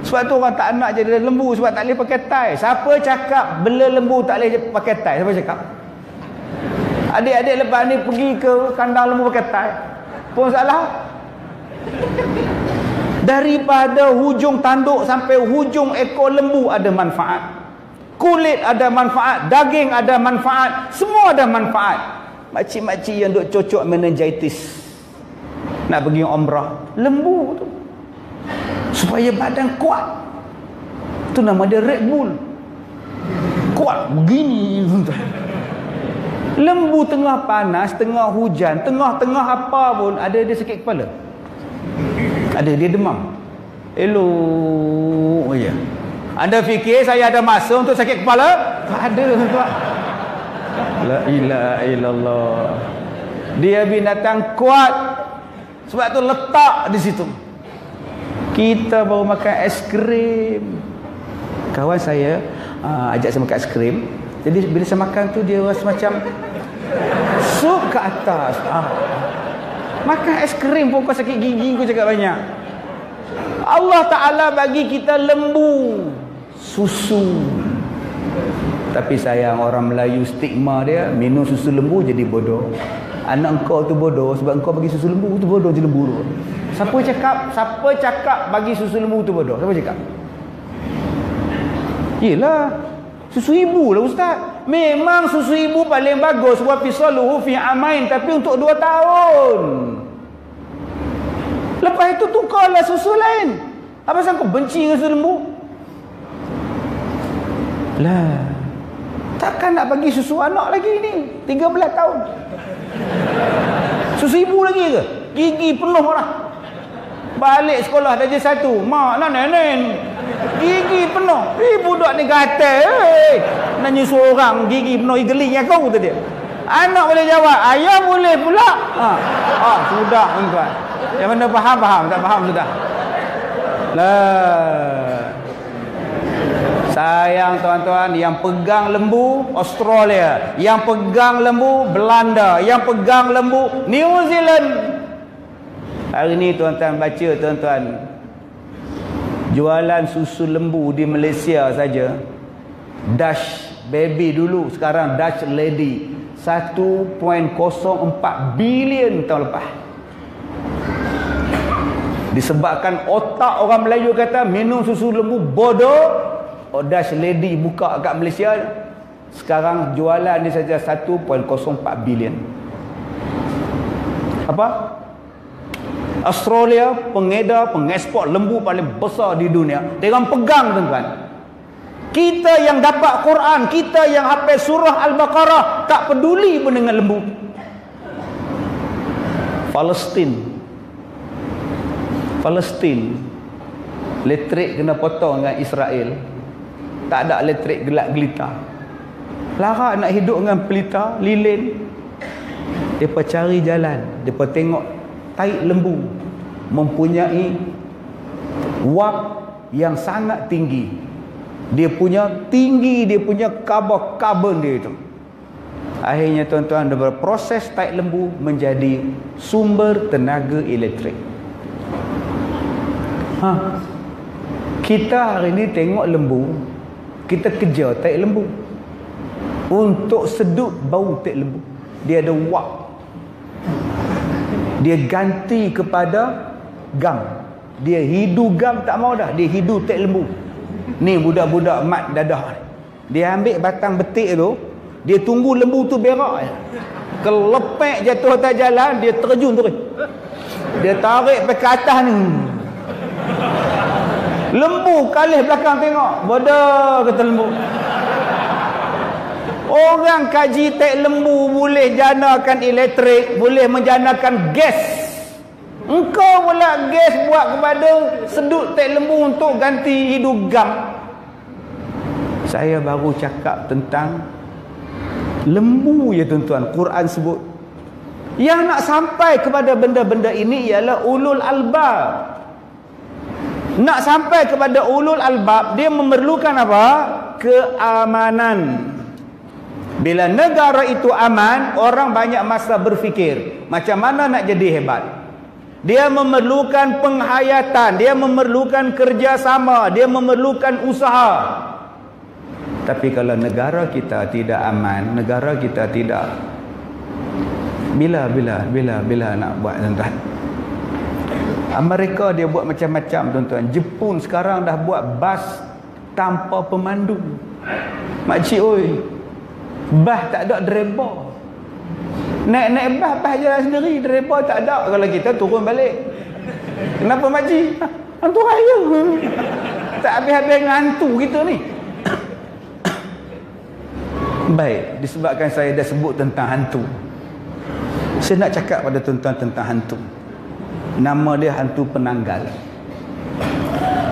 Speaker 1: Sebab tu orang tak nak jadi lembu, sebab tak boleh pakai tie. Siapa cakap bela lembu tak boleh pakai tie? Siapa cakap? Adik-adik lepas ni pergi ke kandang lembu pakai tie. Pun salah. Daripada hujung tanduk sampai hujung ekor lembu ada manfaat. Kulit ada manfaat, daging ada manfaat, semua ada manfaat. Makcik-makcik yang duk cocok meningitis nak pergi umrah, lembu tu supaya badan kuat. Tu nama dia Red Bull. Kuat begini. Lembu tengah panas, tengah hujan, tengah-tengah apa pun ada dia sakit kepala. Ada dia demam. Elok ya. Anda fikir saya ada masa untuk sakit kepala? Tak ada tuan. La ilaha illallah. Dia binatang kuat. Sebab tu letak di situ. Kita baru makan es krim. Kawan saya ajak saya makan es krim. Jadi bila saya makan tu dia rasa macam sup ke atas. Makan es krim pun kau sakit gigi, kau cakap banyak. Allah Ta'ala bagi kita lembu, susu. Tapi sayang orang Melayu stigma dia, minum susu lembu jadi bodoh. Anak kau tu bodoh sebab kau bagi susu lembu tu bodoh je lembu tu. Siapa cakap bagi susu lembu tu bodoh? Siapa cakap? Yelah, susu ibu lah ustaz. Memang susu ibu paling bagus, wa fisaluhu fi amain, tapi untuk 2 tahun. Lepas itu tukarlah susu lain. Apa pasal kau benci dengan susu lembu? Lah, takkan nak bagi susu anak lagi ni 13 tahun. Susu ibu lagi ke? Gigi penuh lah. Balik sekolah darjah 1, mak nak nenek. Gigi penuh. Budak ni gatal. Nak nyusul orang gigi penuh igeling yang kau tu dia. Anak boleh jawab, ayah boleh pula. Sudah tuan. Yang mana faham, tak faham sudah. Lah. Sayang tuan-tuan, yang pegang lembu Australia, yang pegang lembu Belanda, yang pegang lembu New Zealand. Hari ni tuan-tuan baca tuan-tuan, jualan susu lembu di Malaysia saja, Dutch baby dulu, sekarang Dutch lady 1.04 bilion tahun lepas. Disebabkan otak orang Melayu kata minum susu lembu bodoh. Dutch lady buka kat Malaysia, sekarang jualan dia saja 1.04 bilion. Apa? Australia pengedar, pengeksport lembu paling besar di dunia. Dia orang pegang tuan-tuan. Kita yang dapat Quran, kita yang hafal surah Al-Baqarah, tak peduli pun dengan lembu. Palestin elektrik kena potong dengan Israel, tak ada elektrik gelap gelita, lara nak hidup dengan pelita lilin. Mereka cari jalan, mereka tengok taik lembu mempunyai wak yang sangat tinggi, dia punya karbon dia itu. Akhirnya tuan-tuan, dia berproses taik lembu menjadi sumber tenaga elektrik. Kita hari ni tengok lembu, kita kejar taik lembu untuk sedut bau taik lembu. Dia ada wak, dia ganti kepada gam. Dia hidu gam tak mau dah, dia hidu taik lembu. Ni budak-budak mat dadah, dia ambil batang betik tu, dia tunggu lembu tu berak je. Kelepek jatuh atas jalan, dia terjun terus, dia tarik pergi ke atas ni. Lembu kalih belakang tengok, bodoh kata lembu. Orang kaji taik lembu boleh janakan elektrik, boleh menjanakan gas. Engkau pula gas buat kepada sedut taik lembu untuk ganti hidup gam. Saya baru cakap tentang lembu ya tuan-tuan. Quran sebut yang nak sampai kepada benda-benda ini ialah ulul albab. Nak sampai kepada ulul albab, dia memerlukan apa? Keamanan. Bila negara itu aman, orang banyak masa berfikir macam mana nak jadi hebat. Dia memerlukan penghayatan, dia memerlukan kerjasama, dia memerlukan usaha. Tapi kalau negara kita tidak aman, negara kita tidak, bila nak buat tuan-tuan? Amerika dia buat macam-macam tuan-tuan. Jepun sekarang dah buat bas tanpa pemandu. Makcik oi, bas tak ada driver. Naik bas jalan sendiri, driver tak ada. Kalau kita turun balik. Kenapa makcik? Hantu raya. Tak habis-habis dengan hantu kita ni. Baik, disebabkan saya dah sebut tentang hantu, saya nak cakap pada tuan-tuan tentang hantu. Nama dia hantu penanggal.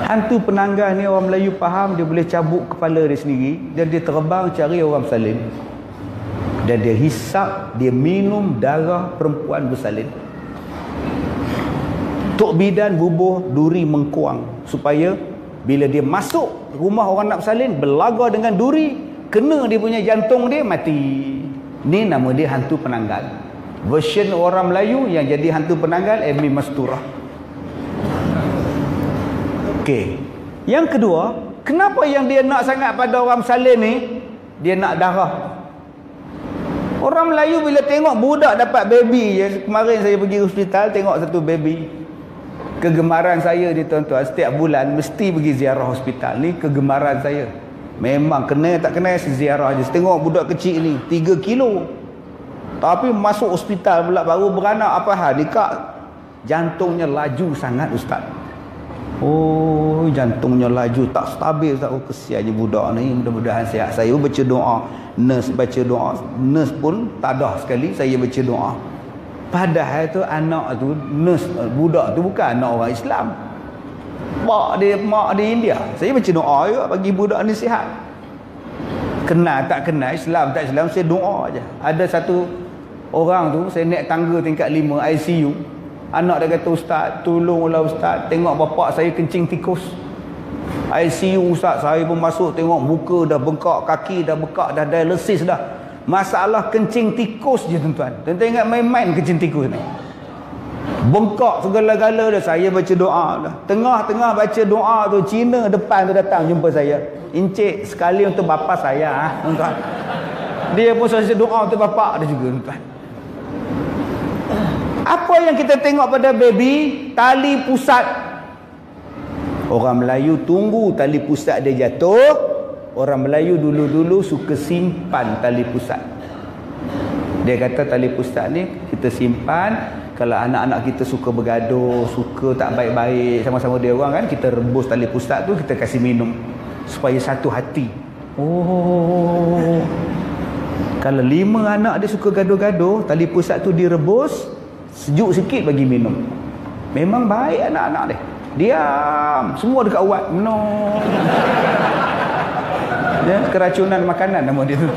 Speaker 1: Hantu penanggal ni orang Melayu faham, dia boleh cabut kepala dia sendiri dan dia terbang cari orang bersalin. Dan dia hisap, dia minum darah perempuan bersalin. Tok bidan bubuh duri mengkuang supaya bila dia masuk rumah orang nak bersalin, berlaga dengan duri, kena dia punya jantung dia, mati. Ni nama dia hantu penanggal. Version orang Melayu yang jadi hantu penanggal, Amy Masturah. Okey. Yang kedua, kenapa yang dia nak sangat pada orang bersalin ni? Dia nak darah. Orang Melayu bila tengok budak dapat baby, kemarin saya pergi hospital tengok satu baby. Kegemaran saya ni tuan-tuan, setiap bulan mesti pergi ziarah hospital. Ni kegemaran saya. Memang kena tak kena ziarah je. Tengok budak kecil ni 3 kilo. Tapi masuk hospital pula baru beranak, apa hal ni kak? Jantungnya laju sangat ustaz. Oh, jantungnya laju tak stabil ustaz. Oh, kesiannya budak ni, mudah-mudahan sihat. Saya baca doa, nurse baca doa, nurse pun tadah sekali saya baca doa. Padahal tu anak tu, nurse budak tu bukan anak orang Islam. Mak dia India. Saya baca doa juga bagi budak ni sihat. Kenal tak kenal, Islam tak Islam, saya doa aja. Ada satu orang tu, saya naik tangga tingkat 5 ICU. Anak dia kata, ustaz, tolonglah ustaz, tengok bapak saya kencing tikus. ICU ustaz, saya pun masuk tengok muka dah bengkak, kaki dah bengkak, dah dialisis dah. Masalah kencing tikus je tuan-tuan. Tuan-tuan ingat main-main kencing tikus ni. Bengkak segala-gala dah. Saya baca doa dah. Tengah-tengah baca doa tu, Cina depan tu datang jumpa saya. Encik, sekali untuk bapa saya, tuan-tuan. Dia pun selesai doa untuk bapa dia juga, tuan-tuan. Apa yang kita tengok pada baby? Tali pusat. Orang Melayu tunggu tali pusat dia jatuh. Orang Melayu dulu-dulu suka simpan tali pusat. Dia kata tali pusat ni kita simpan. Kalau anak-anak kita suka bergaduh, suka tak baik-baik sama-sama dia orang kan, kita rebus tali pusat tu, kita kasih minum. supaya satu hati. Oh, kalau 5 anak dia suka gaduh-gaduh, tali pusat tu direbus, sejuk sikit bagi minum. Memang baik anak-anak dia. Diam, semua dekat uat. No. Ya, keracunan makanan nama dia tu.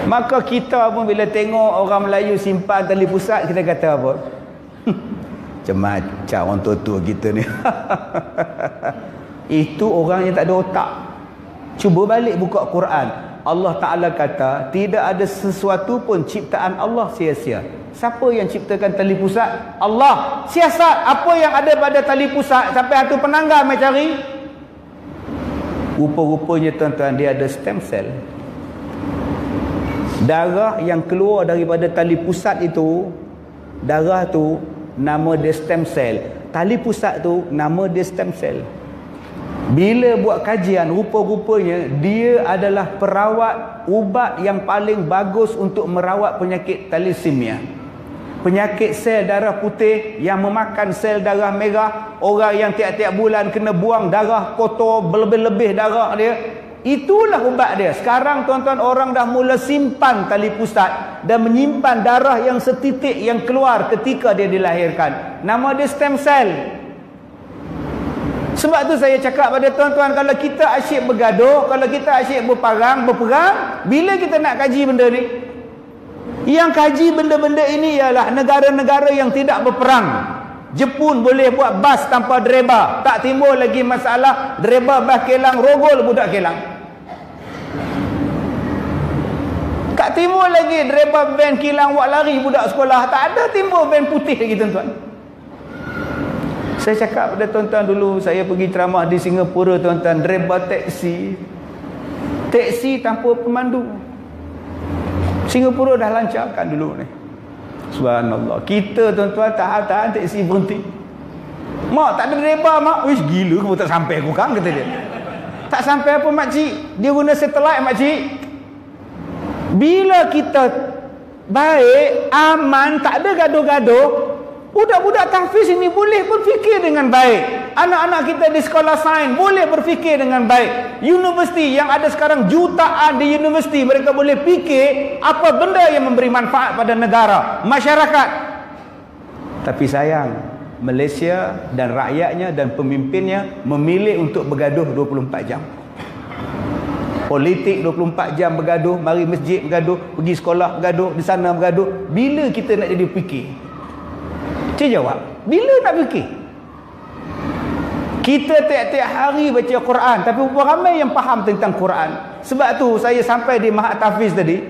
Speaker 1: Maka kita pun bila tengok orang Melayu simpan tali pusat, kita kata apa? Macam-macam orang tua-tua kita ni. Itu orang yang tak ada otak. Cuba balik buka Quran. Allah Ta'ala kata, tidak ada sesuatu pun ciptaan Allah sia-sia. Siapa yang ciptakan tali pusat? Allah. Siasat apa yang ada pada tali pusat sampai hantu penanggal mai cari? Rupa-rupanya tuan-tuan, dia ada stem cell. Darah yang keluar daripada tali pusat itu, darah tu nama dia stem cell. Tali pusat tu nama dia stem cell. Bila buat kajian, rupa-rupanya dia adalah perawat ubat yang paling bagus untuk merawat penyakit thalassemia. Penyakit sel darah putih yang memakan sel darah merah. Orang yang tiap-tiap bulan kena buang darah kotor, berlebih-lebih darah dia. Itulah ubat dia. Sekarang tuan-tuan, orang dah mula simpan tali pusat dan menyimpan darah yang setitik yang keluar ketika dia dilahirkan. Nama dia stem cell. Sebab tu saya cakap pada tuan-tuan, kalau kita asyik bergaduh, kalau kita asyik berperang, bila kita nak kaji benda ni? Yang kaji benda-benda ini ialah negara-negara yang tidak berperang. Jepun boleh buat bas tanpa driver. Tak timbul lagi masalah driver bas kelang rogol budak kelang. Tak timbul lagi driver van kilang buat lari budak sekolah. Tak ada timbul van putih lagi tuan-tuan. Saya cakap pada tuan-tuan dulu, saya pergi ceramah di Singapura tuan-tuan, driver taksi tanpa pemandu. Singapura dah lancarkan dulu ni. Subhanallah. Kita tuan-tuan tahan-tahan taksi berhenti. Mak tak ada driver mak. Wish gila kamu tak sampai aku kan, kata dia. Tak sampai apa makcik? Dia guna satellite makcik. Bila kita baik, aman, tak ada gaduh-gaduh, budak-budak tahfiz ini boleh berfikir dengan baik. Anak-anak kita di sekolah sains boleh berfikir dengan baik. Universiti yang ada sekarang jutaan di universiti, mereka boleh fikir apa benda yang memberi manfaat pada negara, masyarakat. Tapi sayang, Malaysia dan rakyatnya dan pemimpinnya memilih untuk bergaduh 24 jam. Politik 24 jam bergaduh, mari masjid bergaduh, pergi sekolah bergaduh, di sana bergaduh. Bila kita nak jadi fikir? Cik jawab, bila nak fikir? Kita tiap-tiap hari baca Quran, tapi berapa ramai yang faham tentang Quran? Sebab tu saya sampai di Mahat Tahfiz tadi.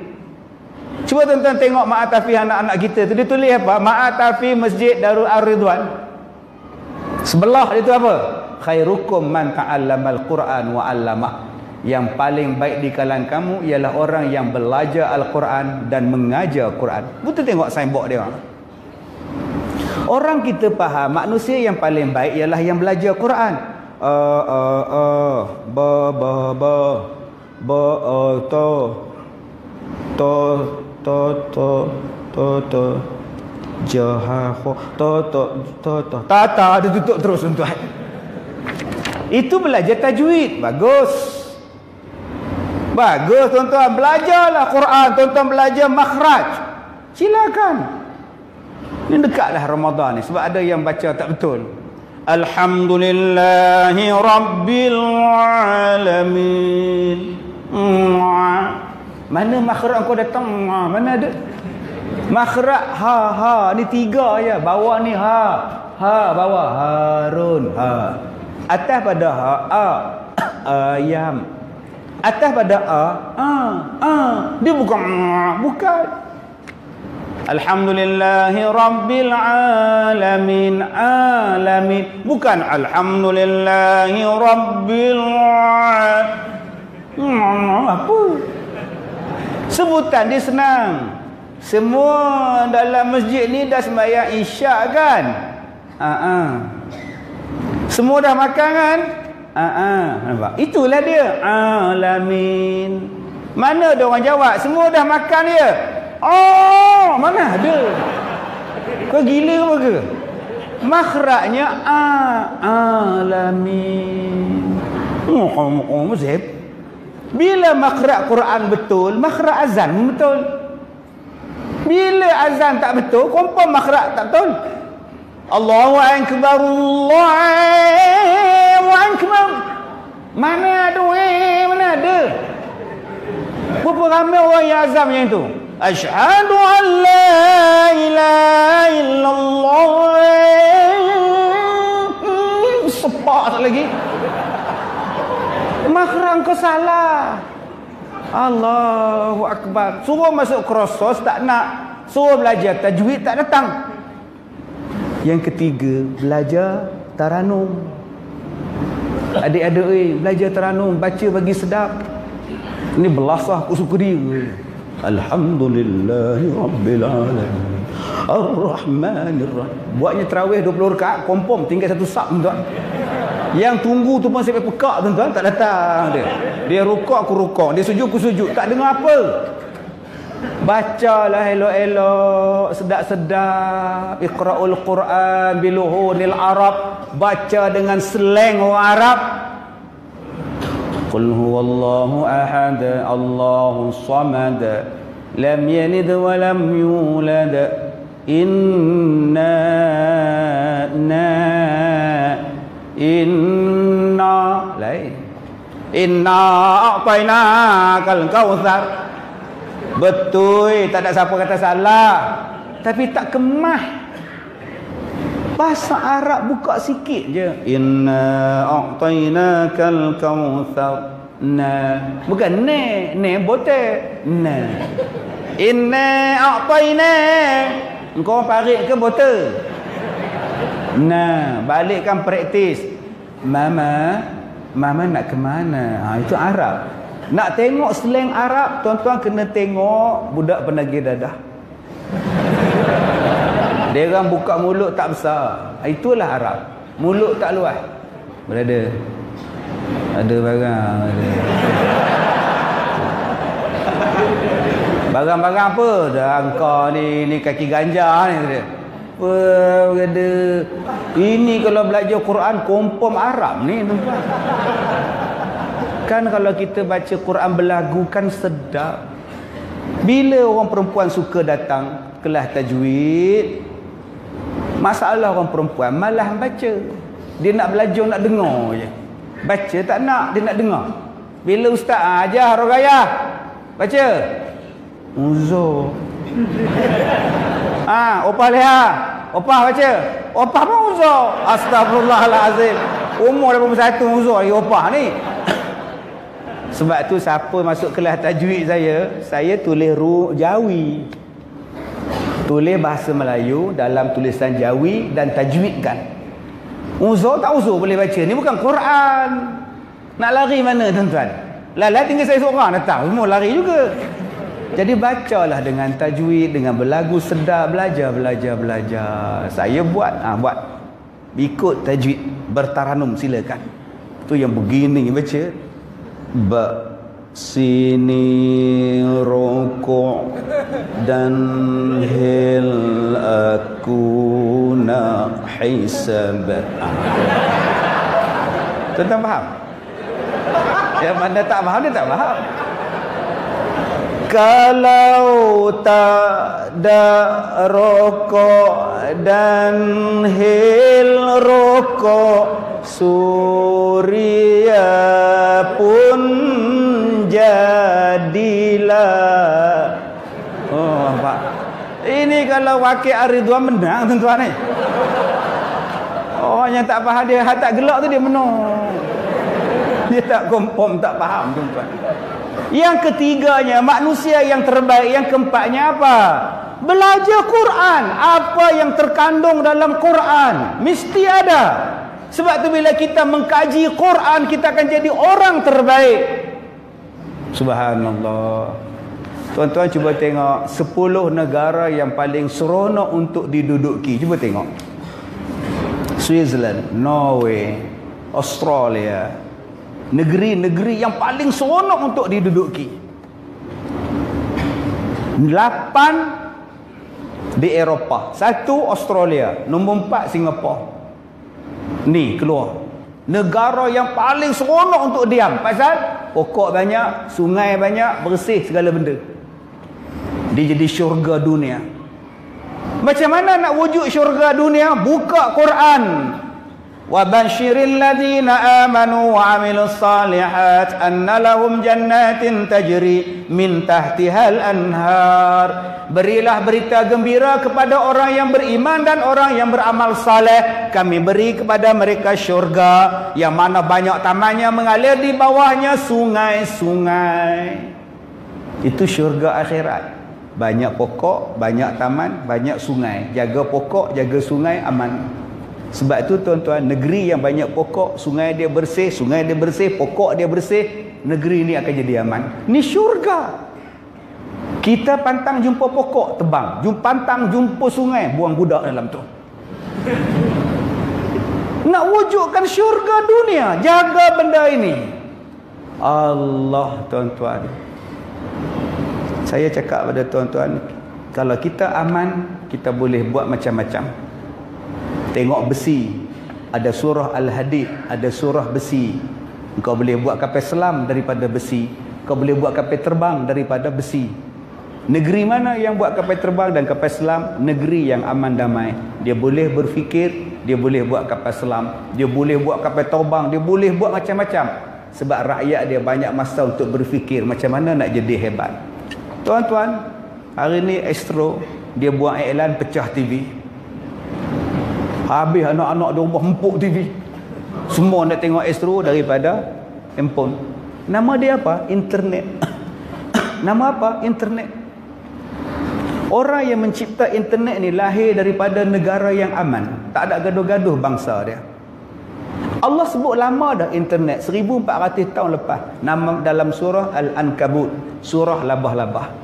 Speaker 1: Cuba tuan-tuan tengok Mahat Tahfiz anak-anak kita tu. Dia tulis apa? Mahat Tahfiz Masjid Darul Ar-Ridwan. Sebelah dia tu apa? Khairukum man ta'allamal Quran wa 'allamah. Yang paling baik di kalangan kamu ialah orang yang belajar Al-Quran dan mengajar Quran. Betul tengok signboard dia. Orang kita faham manusia yang paling baik ialah yang belajar Quran. Tata dia tutup terus tuan. Itu belajar tajwid. Bagus tuan-tuan, belajarlah Quran, tuan-tuan belajar makhraj. Silakan. Ini dekatlah Ramadan ni, sebab ada yang baca tak betul. Alhamdulillahi Rabbil Alamin. Mana makhraj kau datang? Mana ada? Makhraj ha ni 3 je. Bawah ni ha bawah Harun ha. Atas pada ha ayam. Atas pada dia bukan. Alhamdulillahi Rabbil Alamin. Alamin. Bukan Alhamdulillahi Rabbil apa? Sebutan dia senang. Semua dalam masjid ni dah sembahyang isyak kan? Semua dah makan kan? Nampak? Itulah dia. Alamin. Mana ada orang jawab? Semua dah makan dia. Oh, mana ada? Kau gila ke apa ke? Makhrajnya alamin. Musib. Bila makhraj Quran betul, makhraj azan betul. Bila azan tak betul, confirm makhraj tak betul. Allahu akbar, Allahu akbar. Mana ada mana ada. Berapa ramai orang yang azam macam tu? Asyhadu an la ilaha illallah. Sepak lagi. Makhraj kau salah. Allahu akbar. Suruh masuk krosos tak nak. Suruh belajar tajwid tak datang. Yang ketiga, belajar taranum. Adik-adik belajar taranum, baca bagi sedap. Ini belasah aku suka dia. Alhamdulillahirabbil alamin. Ar-Rahmanir-Rahim. Buatnya tarawih 20 rakaat, confirm tinggal satu sab tuan. Yang tunggu tu pun sampai pekak tuan-tuan, tak datang dia. Dia rukuk aku rukuk, dia sujud aku sujud, tak dengar apa. Bacalah elok-elok, sedap-sedap. Iqra'ul Quran biluhunil Arab. Baca dengan slang orang Arab. Qul huwallahu ahad, Allahu samad, lam yalid wa lam yulad. Inna a'tainakal kautsar. Betul, tak ada siapa kata salah. Tapi tak kemah. Bahasa Arab buka sikit je. Inna a'tainakal kautsar. Bukan ne botek. Inna a'tainak. Engkau parik ke botol? Balikkan praktis. Mama nak ke mana? Itu Arab. Nak tengok slang Arab, tuan-tuan kena tengok budak penagih dadah. Dia orang buka mulut tak besar. Itulah Arab. Mulut tak luas. Berada. Ada barang. Ada. Barang-barang apa? Dah angkau ni kaki ganja ni. Apa berada. Ini kalau belajar Quran confirm Arab ni tuan-tuan. Kan kalau kita baca Quran berlagu kan sedap. Bila orang perempuan suka datang kelas tajwid, masalah orang perempuan malah baca. Dia nak belajar, nak dengar je. Baca tak nak, dia nak dengar. Bila ustaz ajar Rogayah, baca uzur. Opah leha, opah baca. Opah pun uzur. Astagfirullahalazim. Umur 81 uzur lagi opah ni. Sebab tu siapa masuk kelas tajwid saya tulis Jawi. Tulis bahasa Melayu dalam tulisan Jawi dan tajwidkan. Uzur tak uzur boleh baca. Ni bukan Quran. Nak lari mana tuan-tuan? Lala tinggal saya seorang datang, semua lari juga. Jadi bacalah dengan tajwid, dengan berlagu sedap, belajar. Saya buat ikut tajwid, bertaranum silakan. Tu yang begini baca. Sini rokok dan hil aku nak hisab. Tuan-tuan faham? Yang mana tak faham, dia tak faham. Kalau tak ada rokok dan hil rokok, Suria pun jadilah. Oh Pak, ini kalau wakil Ar-Ridwan menang tuan-tuan ni. Orang yang tak faham dia tak gelak tu dia menang. Dia tak confirm, tak faham tuan-tuan. Yang ketiganya, manusia yang terbaik. Yang keempatnya apa? Belajar Quran. Apa yang terkandung dalam Quran mesti ada. Sebab tu bila kita mengkaji Quran, kita akan jadi orang terbaik. Subhanallah. Tuan-tuan cuba tengok 10 negara yang paling seronok untuk diduduki. Cuba tengok. Switzerland, Norway, Australia. Negeri-negeri yang paling seronok untuk diduduki. 8 di Eropah, 1 Australia, nombor 4 Singapura. Ni keluar. Negara yang paling seronok untuk diam. Pasal pokok banyak, sungai banyak, bersih segala benda. Dia jadi syurga dunia. Macam mana nak wujud syurga dunia? Buka Quran. وَبَشِّرِ الَّذِينَ آمَنُوا وَعَمِلُوا الصَّالِحَاتِ أَنَّ لَهُمْ جَنَّاتٍ تَجْرِي مِنْ تَحْتِهَا الْأَنْهَارِ. Berilah berita gembira kepada orang yang beriman dan orang yang beramal saleh. Kami beri kepada mereka syurga yang mana banyak tamannya mengalir di bawahnya sungai-sungai. Itu syurga akhirat. Banyak pokok, banyak taman, banyak sungai. Jaga pokok, jaga sungai, aman. Sebab itu tuan-tuan, negeri yang banyak pokok, sungai dia bersih, pokok dia bersih, negeri ni akan jadi aman. Ni syurga. Kita pantang jumpa pokok, tebang. Pantang jumpa sungai, buang budak dalam tu. Nak wujudkan syurga dunia, jaga benda ini. Allah, tuan-tuan. Saya cakap pada tuan-tuan, kalau kita aman, kita boleh buat macam-macam. Tengok besi, ada surah Al-Hadid, ada surah besi. Kau boleh buat kapal selam daripada besi. Kau boleh buat kapal terbang daripada besi. Negeri mana yang buat kapal terbang dan kapal selam? Negeri yang aman damai. Dia boleh berfikir, dia boleh buat kapal selam, dia boleh buat kapal terbang, dia boleh buat macam-macam. Sebab rakyat dia banyak masa untuk berfikir macam mana nak jadi hebat. Tuan-tuan, hari ni Astro dia buat iklan pecah TV. Habis anak-anak di rumah empuk TV. Semua nak tengok Astro daripada handphone. Nama dia apa? Internet. Nama apa? Internet. Orang yang mencipta internet ni lahir daripada negara yang aman. Tak ada gaduh-gaduh bangsa dia. Allah sebut lama dah internet, 1400 tahun lepas. Nama dalam surah Al-Ankabut, surah labah-labah.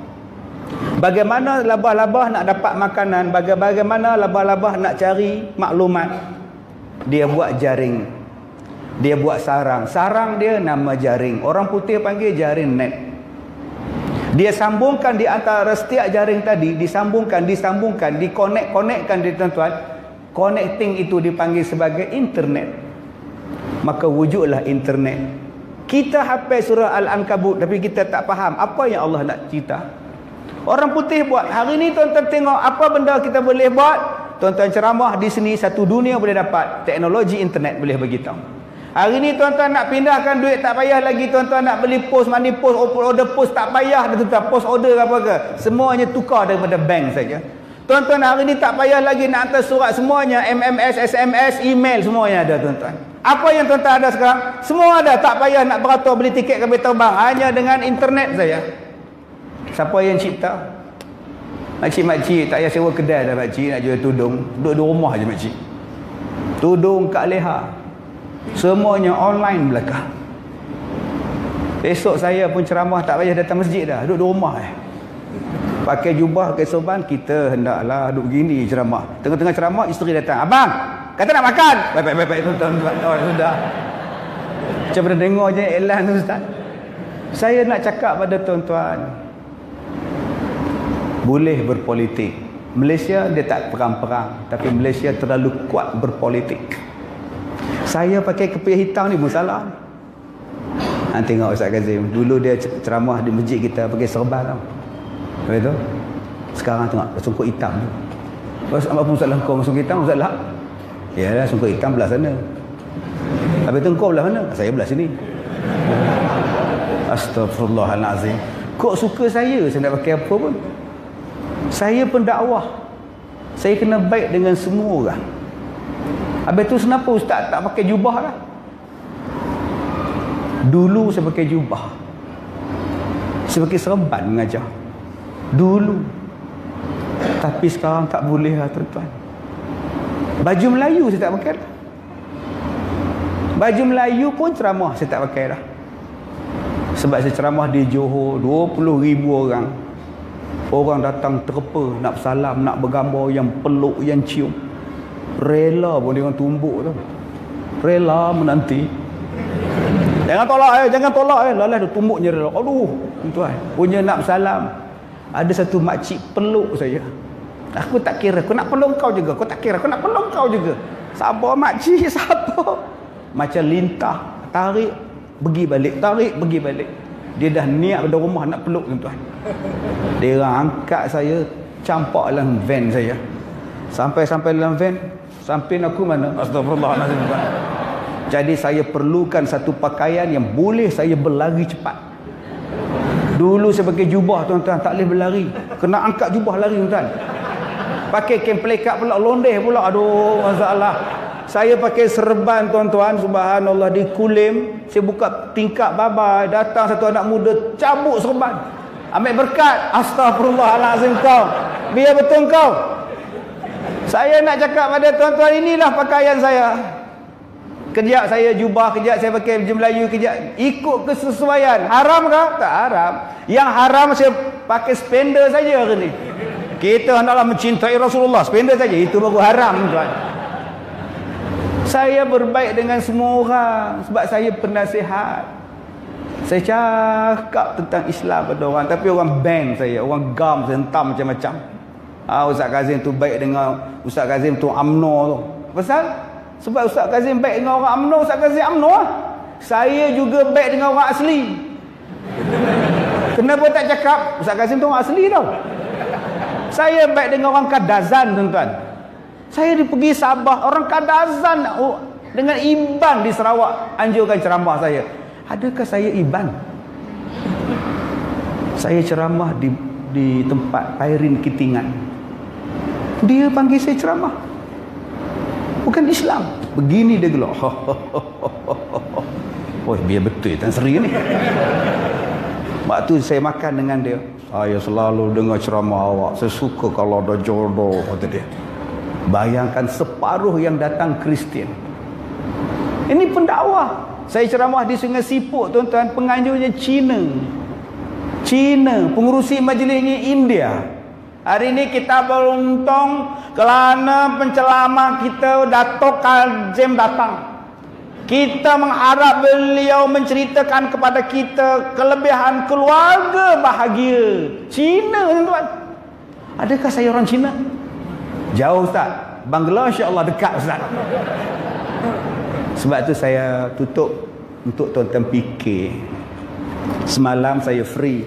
Speaker 1: Bagaimana labah-labah nak dapat makanan, bagaimana labah-labah nak cari maklumat. Dia buat jaring, dia buat sarang. Sarang dia nama jaring. Orang putih panggil jaring net. Dia sambungkan di antara setiap jaring tadi, disambungkan, dikonek-konekkan dia, tuan-tuan. Connecting itu dipanggil sebagai internet. Maka wujudlah internet. Kita hafal surah Al-Ankabut tapi kita tak faham apa yang Allah nak cerita. Orang putih buat. Hari ni tuan-tuan tengok apa benda kita boleh buat. Tuan-tuan ceramah di sini, satu dunia boleh dapat. Teknologi internet boleh beritahu. Hari ni tuan-tuan nak pindahkan duit tak payah lagi. Tuan-tuan nak beli post, money post, order post tak payah. Tuan-tuan post order apa ke. Semuanya tukar daripada bank saja. Tuan-tuan hari ni tak payah lagi nak hantar surat. Semuanya MMS, SMS, email semuanya ada, tuan-tuan. Apa yang tuan-tuan ada sekarang? Semua ada. Tak payah nak beratur beli tiket kapal terbang. Hanya dengan internet saja. Siapa yang cipta? Makcik-makcik tak payah sewa kedai dah makcik nak jual tudung. Duduk di rumah je makcik. Tudung kat leha. Semuanya online belakang. Esok saya pun ceramah tak payah datang masjid dah. Duduk di rumah pakai jubah, pakai sorban. Kita hendaklah duduk gini ceramah. Tengah-tengah ceramah isteri datang. Abang, kata nak makan. Baik-baik tuan-tuan. Oh, sudah. Macam pernah dengar je iklan tu, Ustaz. Saya nak cakap pada tuan-tuan, boleh berpolitik. Malaysia dia tak perang-perang, tapi Malaysia terlalu kuat berpolitik. Saya pakai kepiah hitam ni pun salah. Tengok Ustaz Kazim, dulu dia ceramah di masjid kita pakai serban tau. Betul tu? Sekarang tengok sungkup hitam tu. Apa pun Ustaz Langkong sungkup hitam, Ustaz lah. Yalah, sungkup hitam belah sana. Habis tu kau belah mana? Saya belah sini. Astaghfirullahalazim. Kok suka saya nak pakai apa pun? Saya pendakwah. Saya kena baik dengan semua orang. Habis tu kenapa Ustaz tak pakai jubah lah? Dulu saya pakai jubah. Saya pakai serban mengajar. Dulu. Tapi sekarang tak boleh lah, tuan-tuan. Baju Melayu saya tak pakai dah. Baju Melayu pun ceramah saya tak pakai dah. Sebab saya ceramah di Johor, 20,000 orang. Orang datang terpa, nak salam, nak bergambar, yang peluk, yang cium. Rela pun dia orang tumbuk tu. Rela menanti. Jangan tolak Lalah dia tumbuknya rela. Aduh, tuan, punya nak salam. Ada satu makcik peluk saya. Aku tak kira, aku nak peluk kau juga. Aku tak kira, aku nak peluk kau juga. Sabar makcik, sabar. macam lintah, tarik pergi balik, tarik pergi balik. Dia dah niat pada rumah nak peluk tuan-tuan. Dia angkat saya, campak dalam van saya. Sampai dalam van, samping aku mana? Astagfirullahalazim. Jadi saya perlukan satu pakaian yang boleh saya berlari cepat. Dulu saya pakai jubah tuan-tuan, tak boleh berlari. Kena angkat jubah lari tuan-tuan. Pakai kain pelekat pula, londeh pula. Aduh, masalah. Saya pakai serban tuan-tuan, subhanallah, di Kulim. Saya buka tingkap babai, datang satu anak muda, cabut serban. Ambil berkat. Astagfirullahalazim kau. Biar betul kau. Saya nak cakap pada tuan-tuan, inilah pakaian saya. Kejap saya jubah, kejap saya pakai baju Melayu, kejap ikut kesesuaian. Haram ke? Tak haram. Yang haram saya pakai spender saja hari ni. Kita hendaklah mencintai Rasulullah, spender saja, itu baru haram tuan. Saya berbaik dengan semua orang sebab saya penasihat. Saya cakap tentang Islam pada orang, tapi orang ban saya, orang gam, saya hentam macam-macam. Ustaz Kazim tu baik dengan Ustaz Kazim tu UMNO tu. Pasal? Sebab Ustaz Kazim baik dengan orang UMNO, Ustaz Kazim UMNO lah. Saya juga baik dengan orang asli. Kenapa tak cakap? Ustaz Kazim tu orang asli tau. Saya baik dengan orang Kadazan tuan-tuan. Saya pergi Sabah, orang Kadazan dengan Iban di Sarawak anjurkan ceramah saya. Adakah saya Iban? Saya ceramah di tempat Pairin Kitingan. Dia panggil saya ceramah. Bukan Islam. Begini dia gelak. Oh, biar betul Tan Sri ni. Waktu saya makan dengan dia, saya selalu dengar ceramah awak. Saya suka kalau ada jodoh, kata dia. Bayangkan separuh yang datang Kristian. Ini pendakwah. Saya ceramah di Sungai Siput tuan-tuan, penganjurnya Cina. Pengurusi majlisnya India. Hari ini kita beruntung kerana penceramah kita Datuk Kazim datang. Kita mengharap beliau menceritakan kepada kita kelebihan keluarga bahagia. Cina tuan-tuan. Adakah saya orang Cina? Jauh Ustaz. Bangladesh insya-Allah dekat Ustaz. Sebab tu saya tutup untuk tuan-tuan fikir. Semalam saya free.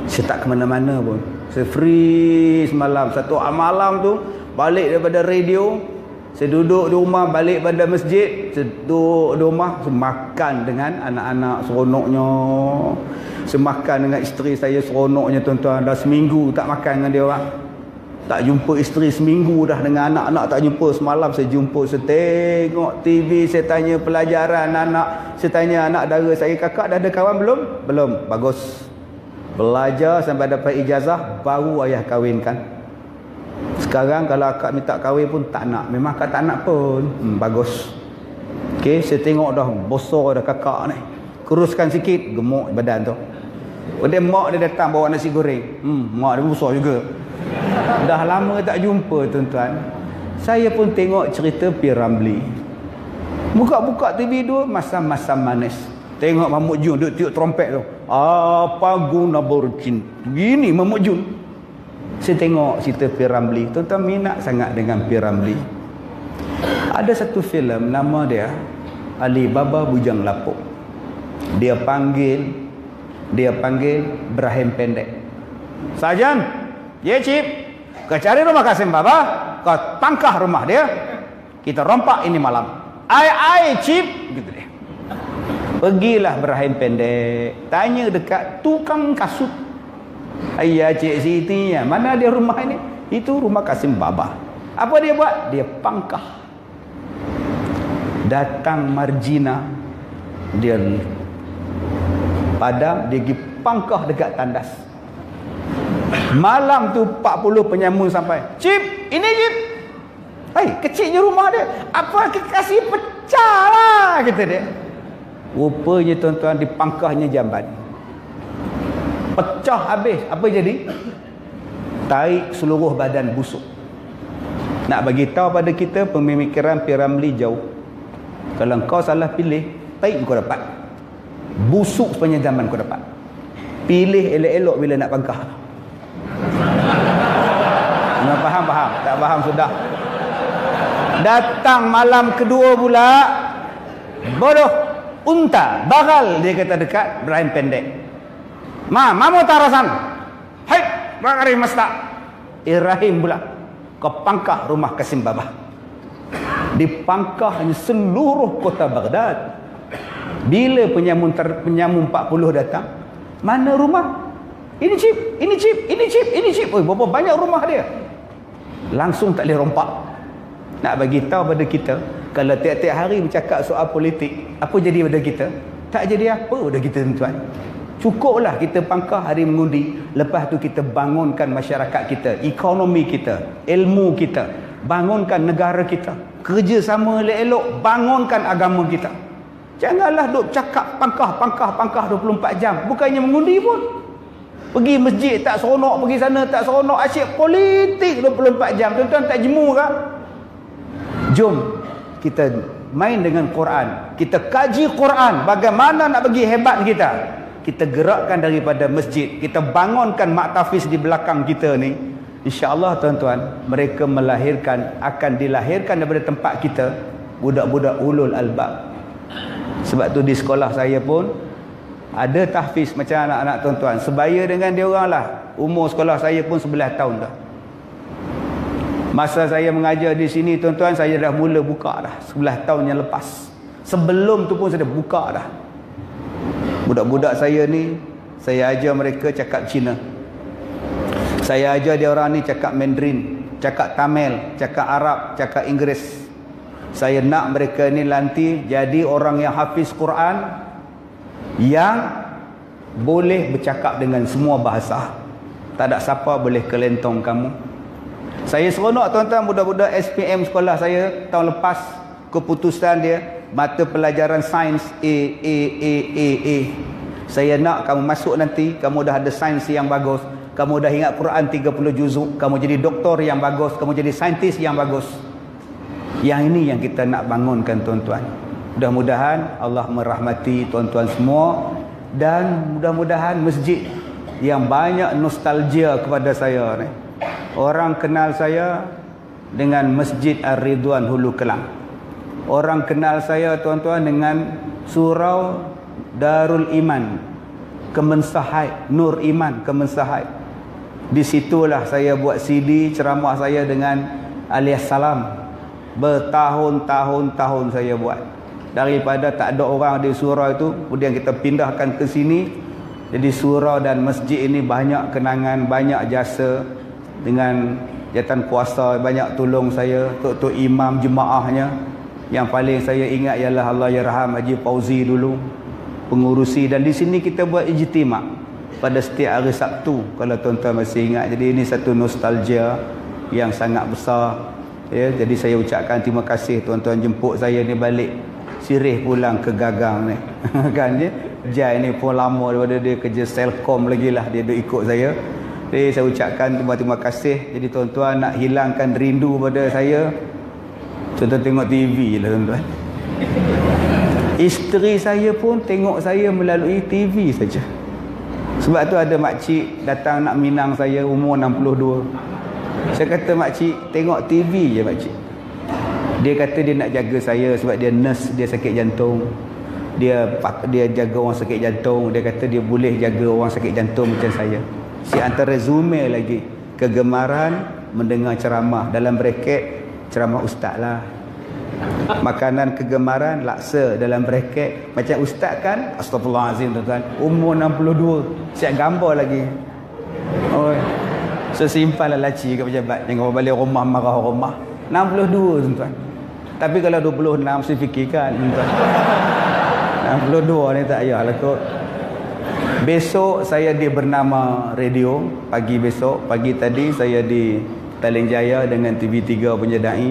Speaker 1: Saya tak ke mana-mana pun. Saya free semalam. Satu malam tu balik daripada radio, saya duduk di rumah, balik pada masjid, saya duduk di rumah, saya makan dengan anak-anak seronoknya. Saya makan dengan isteri saya seronoknya tuan-tuan. Dah seminggu tak makan dengan dia orang. Tak jumpa isteri seminggu dah, dengan anak-anak tak jumpa. Semalam saya jumpa, saya tengok TV, saya tanya pelajaran anak, saya tanya anak dara saya, kakak dah ada kawan belum? Belum. Bagus. Belajar sampai dapat ijazah, baru ayah kahwinkan. Sekarang kalau akak minta kahwin pun tak nak. Memang akak tak nak pun. Bagus. Okey, saya tengok dah besar dah kakak ni. Kuruskan sikit, gemuk badan tu. Kemudian mak dia datang bawa nasi goreng. Mak dia besar juga. Dah lama tak jumpa tuan-tuan. Saya pun tengok cerita P. Ramlee. Buka-buka TV tu, masa-masa manis. Tengok Mahmud Jun duk tiup trompet tu. Apa guna bercinta? Gini Mahmud Jun. Saya tengok cerita P. Ramlee. Tuan-tuan minat sangat dengan P. Ramlee. Ada satu filem nama dia Ali Baba Bujang Lapuk. Dia panggil Ibrahim Pendek. Sajan, ya Cip, kau cari rumah Kasim Baba, kau tangkah rumah dia, kita rompak ini malam. Ai Cip, gitu dia. Pergilah Ibrahim Pendek, tanya dekat tukang kasut. Ayah Cik Siti, mana dia rumah ini? Itu rumah Kasim Baba. Apa dia buat? Dia pangkah. Datang Marjina, dia padam, dia pergi pangkah dekat tandas. Malam tu 40 penyamun sampai. Cip, ini Cip. Hai, kecilnya rumah dia. Apa kasih pecah lah, kata dia. Rupanya tuan-tuan, dipangkahnya jamban. Pecah habis. Apa jadi? Tarik seluruh badan busuk. Nak bagi tahu pada kita, pemikiran P. Ramlee jauh. Kalau kau salah pilih, tarik kau dapat. Busuk sepanjang zaman kau dapat. Pilih elok-elok bila nak pangkah. Faham? Tak faham sudah. Datang malam kedua pula, bodoh, unta, bakal, dia kata dekat, berlain pendek. Mamu tarasan. Hai, bakari masta. Irahim pula ke pangkah rumah Kasim Babah. Dipangkahnya seluruh kota Baghdad. Bila penyamun 40 datang, mana rumah? Ini cip. Oh, berapa banyak rumah dia? Langsung tak boleh rompak. Nak bagi tahu pada kita, kalau tiap-tiap hari bercakap soal politik, apa jadi pada kita? Tak jadi apa pada kita, tuan. Cukuplah kita pangkah hari mengundi. Lepas tu kita bangunkan masyarakat kita, ekonomi kita, ilmu kita, bangunkan negara kita, kerjasama elok-elok, bangunkan agama kita. Janganlah duk cakap pangkah 24 jam. Bukannya mengundi pun. Pergi masjid tak seronok, pergi sana tak seronok, asyik politik 24 jam. Tuan-tuan tak jemu ke? Jom kita main dengan Quran. Kita kaji Quran. Bagaimana nak bagi hebat kita? Kita gerakkan daripada masjid. Kita bangunkan maktafiz di belakang kita ni. InsyaAllah tuan-tuan, mereka akan dilahirkan daripada tempat kita budak-budak ulul albab. Sebab tu di sekolah saya pun ada tahfiz macam anak-anak tuan-tuan. Sebaya dengan dia orang lah. Umur sekolah saya pun 11 tahun dah. Masa saya mengajar di sini tuan-tuan, saya dah mula buka dah 11 tahun yang lepas. Sebelum tu pun saya dah buka dah. Budak-budak saya ni, saya ajar mereka cakap Cina. Saya ajar dia orang ni cakap Mandarin, cakap Tamil, cakap Arab, cakap Inggeris. Saya nak mereka ni nanti jadi orang yang hafiz Quran, yang boleh bercakap dengan semua bahasa. Tak ada siapa boleh kelentong kamu. Saya seronok tuan-tuan, budak-budak SPM sekolah saya tahun lepas, keputusan dia mata pelajaran sains A. Saya nak kamu masuk nanti, kamu dah ada sains yang bagus, kamu dah ingat Quran 30 juzuk, kamu jadi doktor yang bagus, kamu jadi saintis yang bagus. Yang ini yang kita nak bangunkan tuan-tuan. Mudah-mudahan Allah merahmati tuan-tuan semua, dan mudah-mudahan masjid yang banyak nostalgia kepada saya ni. Orang kenal saya dengan Masjid Ar-Ridwan Hulu Kelang. Orang kenal saya tuan-tuan dengan Surau Darul Iman Kemensahaid, Nur Iman Kemensahaid. Di situlah saya buat CD ceramah saya dengan Alias Salam. Bertahun-tahun saya buat. Daripada tak ada orang di surau itu, kemudian kita pindahkan ke sini. Jadi surau dan masjid ini banyak kenangan, banyak jasa. Dengan jatan kuasa banyak tolong saya, tok-tok imam jemaahnya. Yang paling saya ingat ialah Allahyarham Haji Fauzi dulu pengurusi. Dan di sini kita buat ijtima' pada setiap hari Sabtu, kalau tuan-tuan masih ingat. Jadi ini satu nostalgia yang sangat besar ya. Jadi saya ucapkan terima kasih tuan-tuan jemput saya ni balik Sirih pulang ke Gagang ni kan dia. Jai ni pun lama daripada dia kerja Selcom lagi lah, dia duk ikut saya. Jadi saya ucapkan terima kasih. Jadi tuan-tuan nak hilangkan rindu pada saya, tuan-tuan tengok TV lah tuan-tuan. Isteri saya pun tengok saya melalui TV saja. Sebab tu ada makcik datang nak minang saya umur 62. Saya kata, makcik tengok TV je makcik. Dia kata dia nak jaga saya sebab dia nurse, dia sakit jantung. Dia jaga orang sakit jantung. Dia kata dia boleh jaga orang sakit jantung macam saya. Si antara resume lagi kegemaran mendengar ceramah, dalam braket ceramah ustaz lah. Makanan kegemaran laksa, dalam braket macam ustaz kan. Astagfirullahalazim tuan-tuan, umur 62 siap gambar lagi. Oh, sesimpal lah laci kat pejabat, jangan balik rumah marah rumah. 62 tuan-tuan. Tapi kalau 26 saya fikirkan tuan-tuan. 62 ni tak payahlah kot. Besok saya di Bernama Radio. Pagi tadi saya di Taling Jaya dengan TV3 penyedai.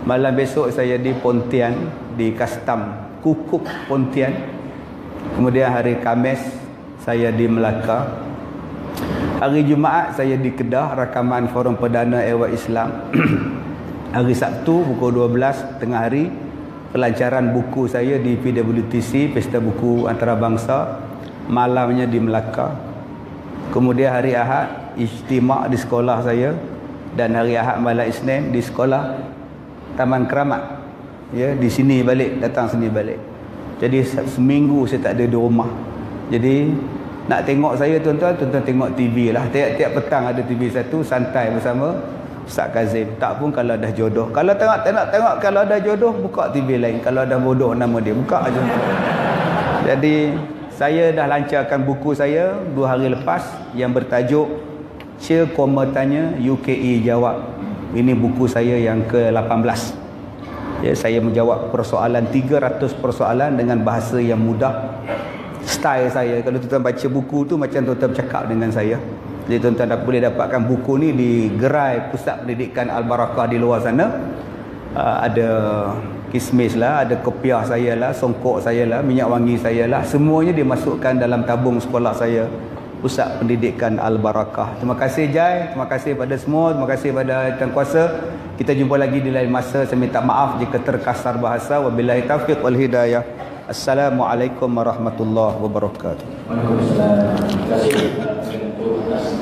Speaker 1: Malam besok saya di Pontian, di Kastam Kukuk Pontian. Kemudian hari Khamis saya di Melaka. Hari Jumaat saya di Kedah, rakaman Forum Perdana Ehwal Islam. Hari Sabtu pukul 12 tengah hari, pelancaran buku saya di PWTC, Pesta Buku Antarabangsa. Malamnya di Melaka. Kemudian hari Ahad ijtima' di sekolah saya, dan hari Ahad malam Isnin di sekolah Taman Keramat. Ya, di sini balik, datang sini balik. Jadi seminggu saya tak ada di rumah. Jadi nak tengok saya tuan-tuan tengok TV lah. Tiap-tiap petang ada TV satu, santai bersama Ustaz Kazim. Tak pun kalau dah jodoh. Kalau tengok kalau ada jodoh, buka TV lain. Kalau dah bodoh nama dia, buka aja. Jadi saya dah lancarkan buku saya 2 hari lepas yang bertajuk Cia Koma Tanya UKE Jawab. Ini buku saya yang ke-18. Ya, saya menjawab persoalan 300 persoalan dengan bahasa yang mudah. Style saya, kalau tuan-tuan baca buku tu macam tuan-tuan bercakap dengan saya. Jadi tuan-tuan boleh dapatkan buku ni di gerai Pusat Pendidikan Al-Barakah di luar sana. Ada kismis lah, ada kopiah saya lah, songkok saya lah, minyak wangi saya lah. Semuanya dimasukkan dalam tabung sekolah saya, Pusat Pendidikan Al-Barakah. Terima kasih Jai, terima kasih pada semua, terima kasih pada Tuan Kuasa. Kita jumpa lagi di lain masa. Saya minta maaf jika terkasar bahasa. Wabillahi taufiq wal hidayah. Assalamualaikum warahmatullahi wabarakatuh.
Speaker 2: Waalaikumsalam. Terima kasih untuk